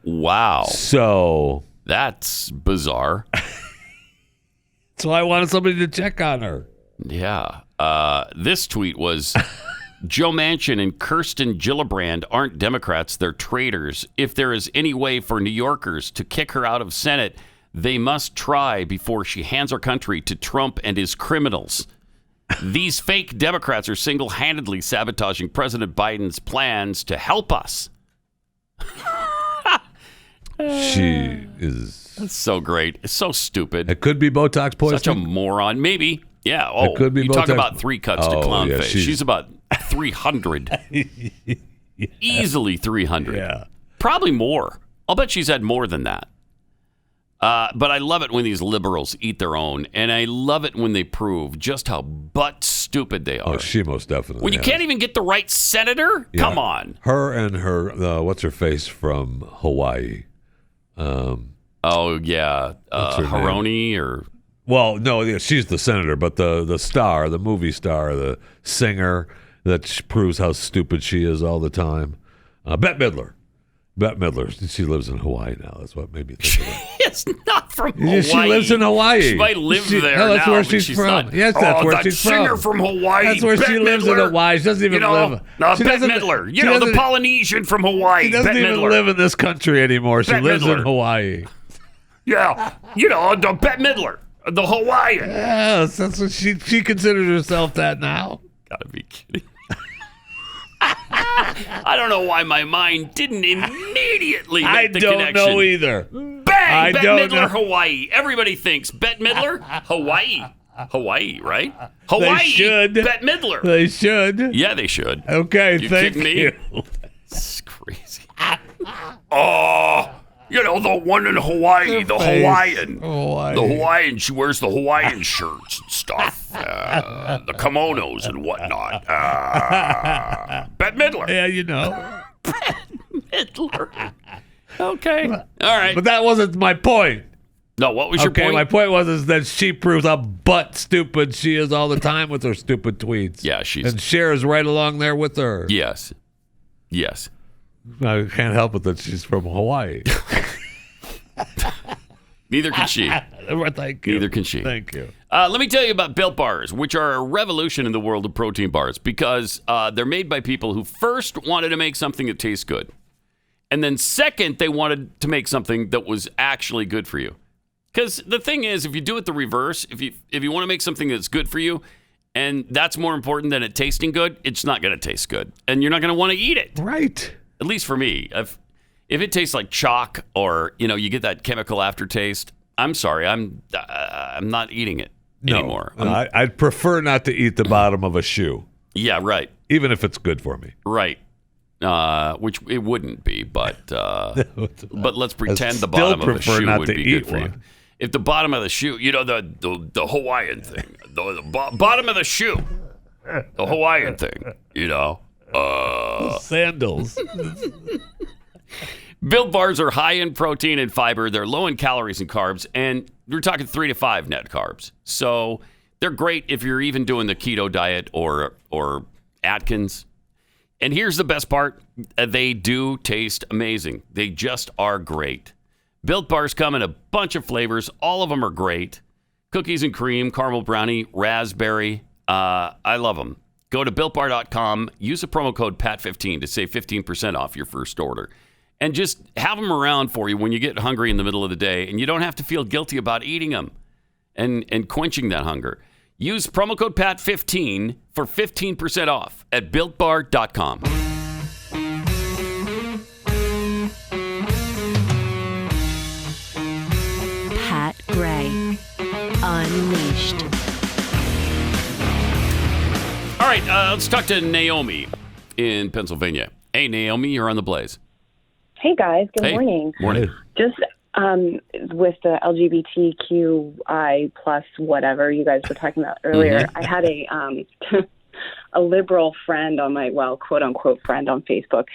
Wow.
So
that's bizarre.
So I wanted somebody to check on her.
Yeah. This tweet was, Joe Manchin and Kirsten Gillibrand aren't Democrats, they're traitors. If there is any way for New Yorkers to kick her out of Senate, they must try before she hands our country to Trump and his criminals. These fake Democrats are single-handedly sabotaging President Biden's plans to help us.
She is...
That's so great. It's so stupid.
It could be Botox poisoning.
Such a moron. Maybe. Yeah. Oh,
it could be
you
Botox.
Talk about 3 cuts to clown
yeah,
face. She's about 300.
Yeah.
Easily 300.
Yeah.
Probably more. I'll bet she's had more than that. But I love it when these liberals eat their own, and I love it when they prove just how butt stupid they are.
Oh, she most definitely
When you
has.
can't even get the right senator?
Yeah.
Come on.
Her and her, what's her face from Hawaii?
Oh, yeah. Haroni or...
Well, no, yeah, she's the senator, but the star, the movie star, the singer that proves how stupid she is all the time. Bette Midler. Bette Midler. She lives in Hawaii now. That's what made me think of that.
It's not from Hawaii.
She lives in Hawaii.
She might live there
no, that's
now,
where
but
she's from.
not.
Yes, that's where
that
she's
singer
from.
Hawaii.
That's where
Bette
she lives in
Midler.
Hawaii. She doesn't even live.
Bette Midler. You know, the Polynesian from Hawaii.
She doesn't
Bette
even
Midler.
live in this country anymore. She
Bette
lives
Midler.
in Hawaii.
Yeah, the Bette Midler, the Hawaiian.
Yes, that's what she considers herself that now.
Gotta be kidding. I don't know why my mind didn't immediately make the connection.
I don't know either.
Bang! Bette Midler, Hawaii. Everybody thinks Bette Midler, Hawaii. Hawaii, right? Hawaii.
They should.
Bette Midler.
They should.
Yeah, they should.
Okay,
thank you. It's crazy. Oh, the one in Hawaii, the Hawaiian.
Hawaii.
The Hawaiian, she wears the Hawaiian shirts and stuff, the kimonos and whatnot. Bette Midler.
Yeah, you know.
Bette Midler. Okay. All right.
But that wasn't my point.
No, what was your point?
Okay, my point was that she proves how butt stupid she is all the time with her stupid tweets.
Yeah,
and Cher is right along there with her.
Yes.
I can't help it that she's from Hawaii.
Neither can she.
Thank you.
Neither can she.
Thank you.
Let me tell you about Built Bars, which are a revolution in the world of protein bars because they're made by people who first wanted to make something that tastes good. And then second, they wanted to make something that was actually good for you. Because the thing is, if you do it the reverse, if you want to make something that's good for you, and that's more important than it tasting good, it's not going to taste good. And you're not going to want to eat it.
Right.
At least for me. If it tastes like chalk or, you get that chemical aftertaste, I'm sorry, I'm not eating it anymore.
I'd prefer not to eat the bottom of a shoe.
Yeah, right.
Even if it's good for me.
Right. Which it wouldn't be, but let's pretend the bottom of a shoe would be good for you. If the bottom of the shoe, the Hawaiian thing, the bottom of the shoe, the Hawaiian thing,
sandals.
Built Bars are high in protein and fiber. They're low in calories and carbs, and we're talking 3 to 5 net carbs. So they're great if you're even doing the keto diet or Atkins. And here's the best part. They do taste amazing. They just are great. Built Bars come in a bunch of flavors. All of them are great. Cookies and cream, caramel brownie, raspberry. I love them. Go to BuiltBar.com. Use the promo code PAT15 to save 15% off your first order. And just have them around for you when you get hungry in the middle of the day. And you don't have to feel guilty about eating them and quenching that hunger. Use promo code PAT15 for 15% off at BuiltBar.com.
Pat Gray, Unleashed.
All right, let's talk to Naomi in Pennsylvania. Hey, Naomi, you're on the Blaze.
Hey, guys. Good morning.
Morning.
Just with the LGBTQI plus whatever you guys were talking about earlier, I had a liberal friend on my, quote unquote friend on Facebook,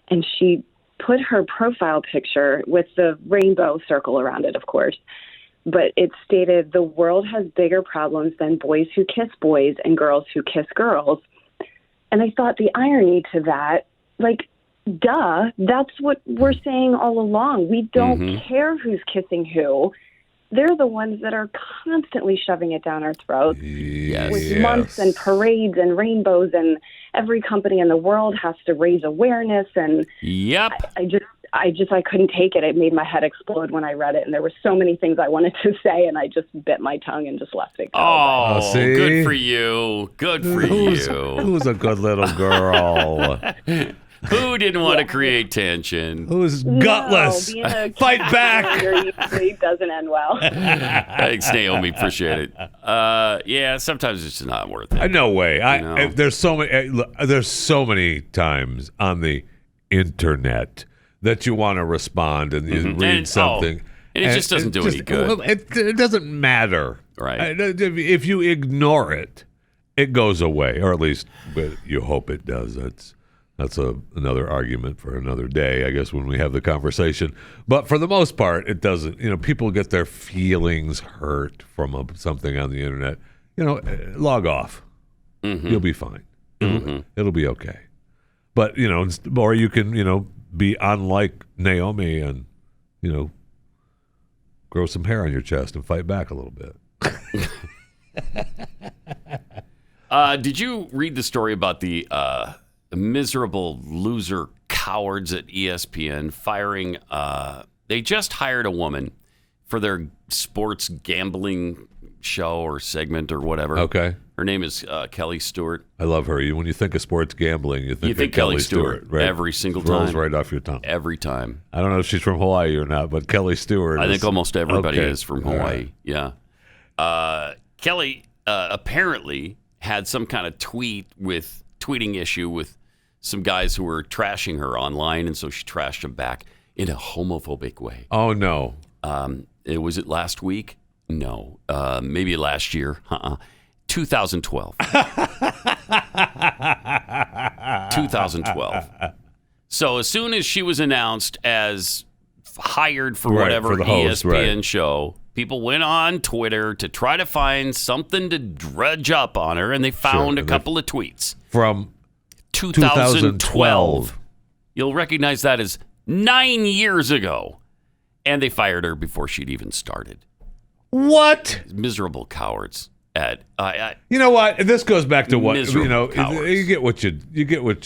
and she put her profile picture with the rainbow circle around it, of course, but it stated the world has bigger problems than boys who kiss boys and girls who kiss girls. And I thought the irony to that, duh, that's what we're saying all along. We don't care who's kissing who. They're the ones that are constantly shoving it down our throats with months and parades and rainbows, and every company in the world has to raise awareness. And I couldn't take it. It made my head explode when I read it, and there were so many things I wanted to say, and I just bit my tongue and just left it go.
Oh, good for you. Good for you.
Who's a good little girl?
Who didn't want to create tension?
Who's gutless? Fight back.
Usually doesn't end well.
Thanks, Naomi. Appreciate it. Sometimes it's just not worth it.
No way. There's so many times on the internet that you want to respond and you read something.
And it just doesn't do any good.
Well, it doesn't matter.
Right.
If you ignore it, it goes away, or at least you hope it does. That's another argument for another day, I guess, when we have the conversation. But for the most part, it doesn't. People get their feelings hurt from something on the internet. Log off. You'll be fine. It'll be okay. But, or you can, be unlike Naomi and, grow some hair on your chest and fight back a little bit.
Did you read the story about the miserable loser cowards at ESPN firing? They just hired a woman for their sports gambling show or segment or whatever.
Okay.
Her name is Kelly Stewart.
I love her. When you think of sports gambling, you think of
Kelly Stewart right? Every single time.
Rolls right off your tongue.
Every time.
I don't know if she's from Hawaii or not, but Kelly Stewart.
I think almost everybody is from Hawaii. Right. Yeah. Kelly apparently had some kind of tweeting issue with some guys who were trashing her online, and so she trashed them back in a homophobic way.
Oh, no.
Was it last week? No. Maybe last year. 2012. 2012. So as soon as she was announced as hired for whatever
for the host,
ESPN show, people went on Twitter to try to find something to drudge up on her, and they found a couple of tweets.
From
2012. You'll recognize that as 9 years ago. And they fired her before she'd even started.
What?
Miserable cowards. Ed,
you know what? This goes back to what
cowards.
you get. What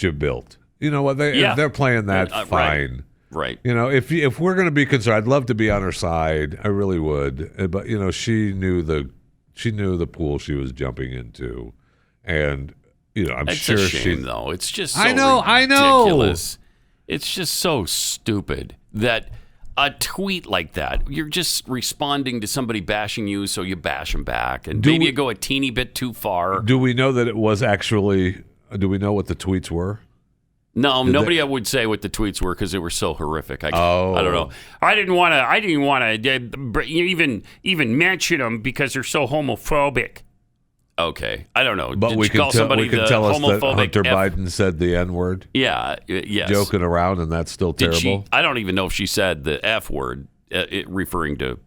you built. You know what? If they're playing that, fine.
Right.
If we're going to be concerned, I'd love to be on her side. I really would. But she knew the pool she was jumping into, and I'm sure
a shame, though. It's just so
I know.
Ridiculous. It's just so stupid that a tweet like that, you're just responding to somebody bashing you, so you bash them back, and maybe you go a teeny bit too far.
Do we know that it was actually? Do we know what the tweets were?
No, nobody would say what the tweets were because they were so horrific. I don't know. I didn't want to even mention them because they're so homophobic. Okay, I don't know.
But we can tell us that Hunter Biden said the N-word.
Yeah, yes.
Joking around, and that's still terrible.
I don't even know if she said the F word, referring to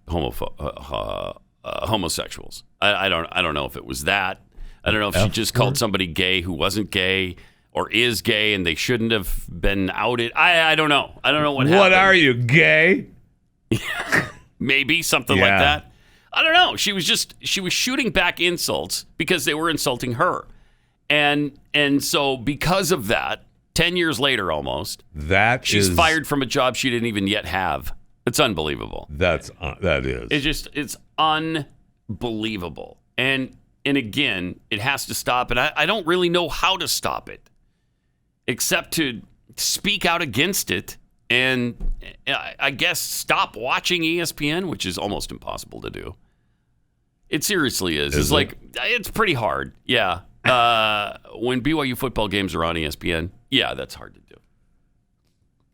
homosexuals. I don't know if it was that. I don't know if she just called somebody gay who wasn't gay. Or is gay and they shouldn't have been outed. I don't know. I don't know what happened.
What are you, gay?
Maybe something like that. I don't know. She was shooting back insults because they were insulting her. And so because of that, 10 years later almost, she's fired from a job she didn't even yet have. It's unbelievable.
That is.
It's unbelievable. And again, it has to stop. And I don't really know how to stop it. Except to speak out against it and I guess stop watching ESPN, which is almost impossible to do. It seriously is. It's pretty hard. Yeah. When BYU football games are on ESPN, that's hard to do.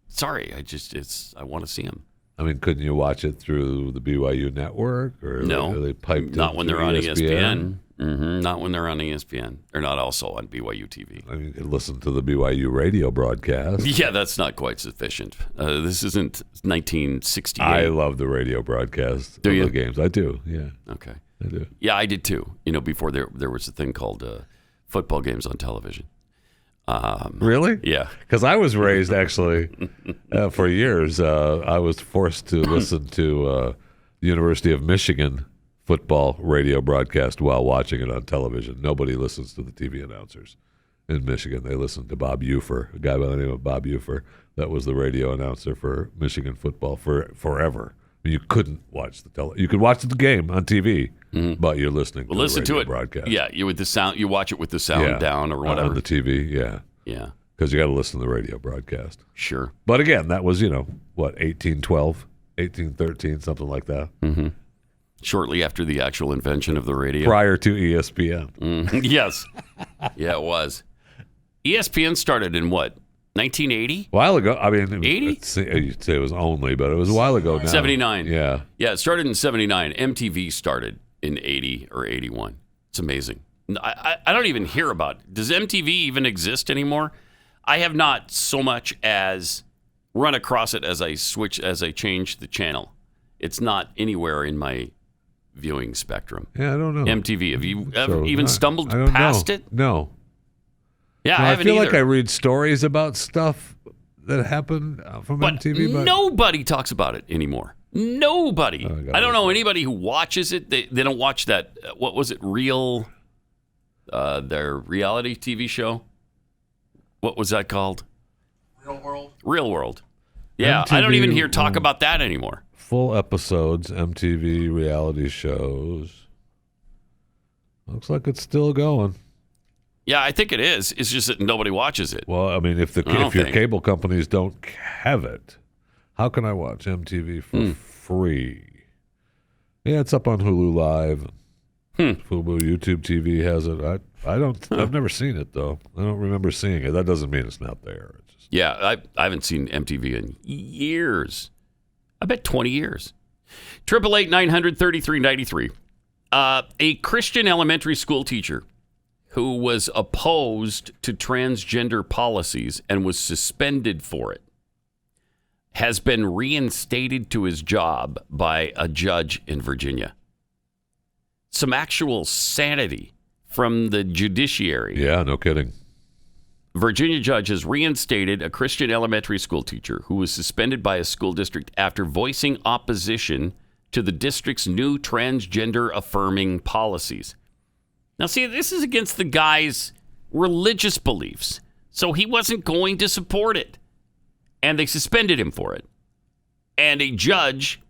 Sorry, I want to see them.
I mean, couldn't you watch it through the BYU network? Or
no,
are they piped
not when they're on ESPN. Mm-hmm. Not when they're on ESPN. They're not also on BYU TV.
I mean, you could listen to the BYU radio broadcast.
Yeah, that's not quite sufficient. This isn't 1968.
I love the radio broadcast of the games. I do, yeah.
Okay.
I do.
Yeah, I did too. Before there was a thing called football games on television.
Really?
Yeah.
Because I was raised, actually, for years, I was forced to listen to the University of Michigan football radio broadcast while watching it on television. Nobody listens to the TV announcers in Michigan. They listen to Bob Ufer, a guy by the name of Bob Ufer. That was the radio announcer for Michigan football for forever. I mean, you couldn't watch you could watch the game on TV, but you're listening to the radio broadcast.
Yeah, you watch it with the sound down or whatever.
On the TV, yeah.
Yeah.
Because you got to listen to the radio broadcast.
Sure.
But again, that was, 1812, 1813, something like that.
Mm-hmm. Shortly after the actual invention of the radio.
Prior to ESPN.
Yes. Yeah, it was. ESPN started in what, 1980?
A while ago. I mean,
80?
You'd say it was only, but it was a while ago now.
79.
Yeah.
Yeah, it started in 79. MTV started in 80 or 81. It's amazing. I don't even hear about it. Does MTV even exist anymore? I have not so much as run across it as I change the channel. It's not anywhere in my viewing spectrum.
Yeah, I don't know.
MTV. Have you ever even stumbled past it?
No.
Yeah, I haven't either.
I feel like I read stories about stuff that happened from MTV, but
nobody talks about it anymore. Nobody. I don't know anybody who watches it. They don't watch that. What was it? Their reality TV show. What was that called? Real World. Yeah, MTV, I don't even hear talk about that anymore.
Full episodes, MTV reality shows. Looks like it's still going.
Yeah, I think it is. It's just that nobody watches it.
Well, I mean, if your cable companies don't have it, how can I watch MTV for free? Yeah, it's up on Hulu Live. Fubo, YouTube TV has it. I've never seen it though. I don't remember seeing it. That doesn't mean it's not there. It's just...
Yeah, I haven't seen MTV in years. I bet 20 years. 888-900-3393. A Christian elementary school teacher who was opposed to transgender policies and was suspended for it has been reinstated to his job by a judge in Virginia. Some actual sanity from the judiciary.
Yeah, no kidding.
Virginia judge has reinstated a Christian elementary school teacher who was suspended by a school district after voicing opposition to the district's new transgender-affirming policies. Now, see, this is against the guy's religious beliefs, so he wasn't going to support it. And they suspended him for it. And a judge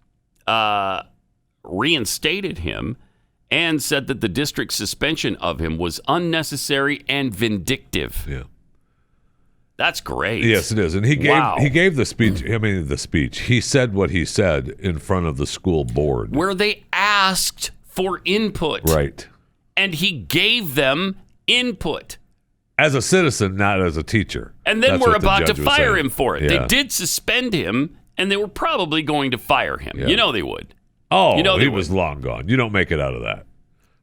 reinstated him and said that the district's suspension of him was unnecessary and vindictive.
Yeah.
That's great.
Yes, it is. And he gave the speech. I mean, the speech. He said what he said in front of the school board,
where they asked for input.
Right.
And he gave them input.
As a citizen, not as a teacher.
And then we're about to fire him for it.
Yeah.
They did suspend him, and they were probably going to fire him. Yeah. You know they would.
Oh, he was long gone. You don't make it out of that.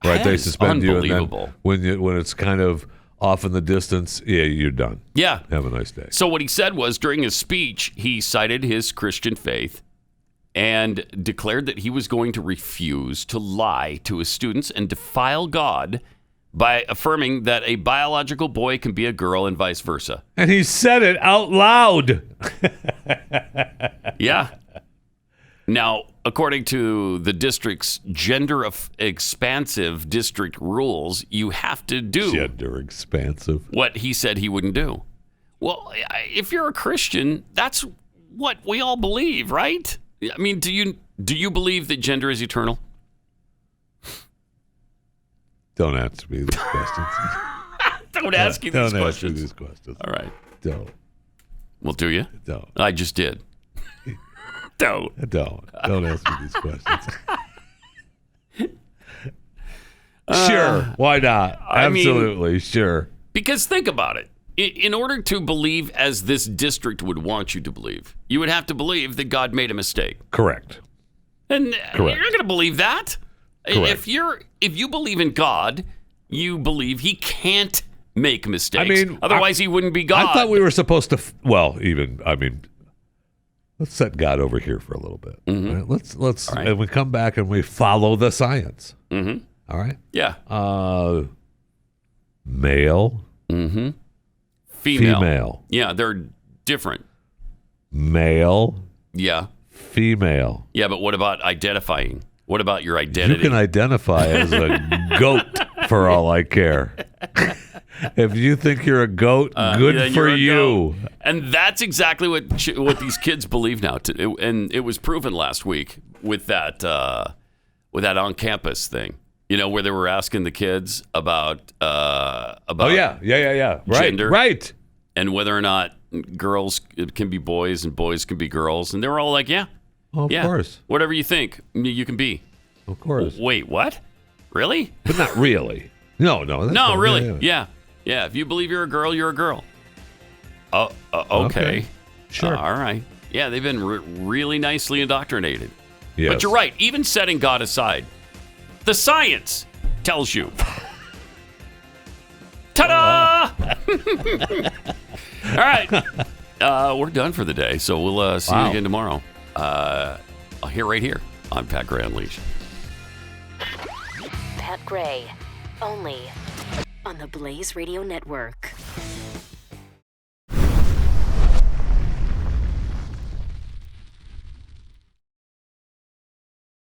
Right? They suspend you, and then when it's kind of off in the distance, yeah, you're done.
Yeah.
Have a nice day.
So what he said was, during his speech, he cited his Christian faith and declared that he was going to refuse to lie to his students and defile God by affirming that a biological boy can be a girl and vice versa.
And he said it out loud.
Yeah. Now, according to the district's gender-expansive district rules, you have to do
gender-expansive
what he said he wouldn't do. Well, if you're a Christian, that's what we all believe, right? I mean, do you believe that gender is eternal?
Don't answer me these questions.
Don't ask you these questions.
Don't answer these questions.
All right.
Don't.
Well, do you?
Don't.
I just did. Don't
ask me these questions. Sure, why not? Absolutely, sure.
Because think about it. In order to believe as this district would want you to believe, you would have to believe that God made a mistake.
Correct.
And you're not going to believe that.
Correct.
If you believe in God, you believe He can't make mistakes.
I mean,
otherwise He wouldn't be God.
I thought we were supposed to. Let's set God over here for a little bit.
Mm-hmm.
Right? Let's and we come back and we follow the science.
Mm-hmm.
All right.
Yeah.
Male.
Mm-hmm. Female.
Female.
Yeah, they're different.
Male.
Yeah.
Female.
Yeah, but what about identifying? What about your identity?
You can identify as a goat for all I care. If you think you're a goat, good for you.
Goat. And that's exactly what these kids believe now. And it was proven last week with that on-campus thing. You know, where they were asking the kids about
yeah.
Gender,
right,
and whether or not girls can be boys and boys can be girls, and they were all like, "Yeah,
of course,
whatever you think, you can be."
Of course.
Wait, what? Really?
But not really. No,
really. Yeah. If you believe you're a girl, you're a girl. Okay.
Sure.
All right. Yeah, they've been really nicely indoctrinated.
Yes.
But you're right. Even setting God aside, the science tells you. Ta-da! All right. We're done for the day, so we'll see you again tomorrow. Right here on Pat Gray Unleashed.
Pat Gray, only on the Blaze Radio Network.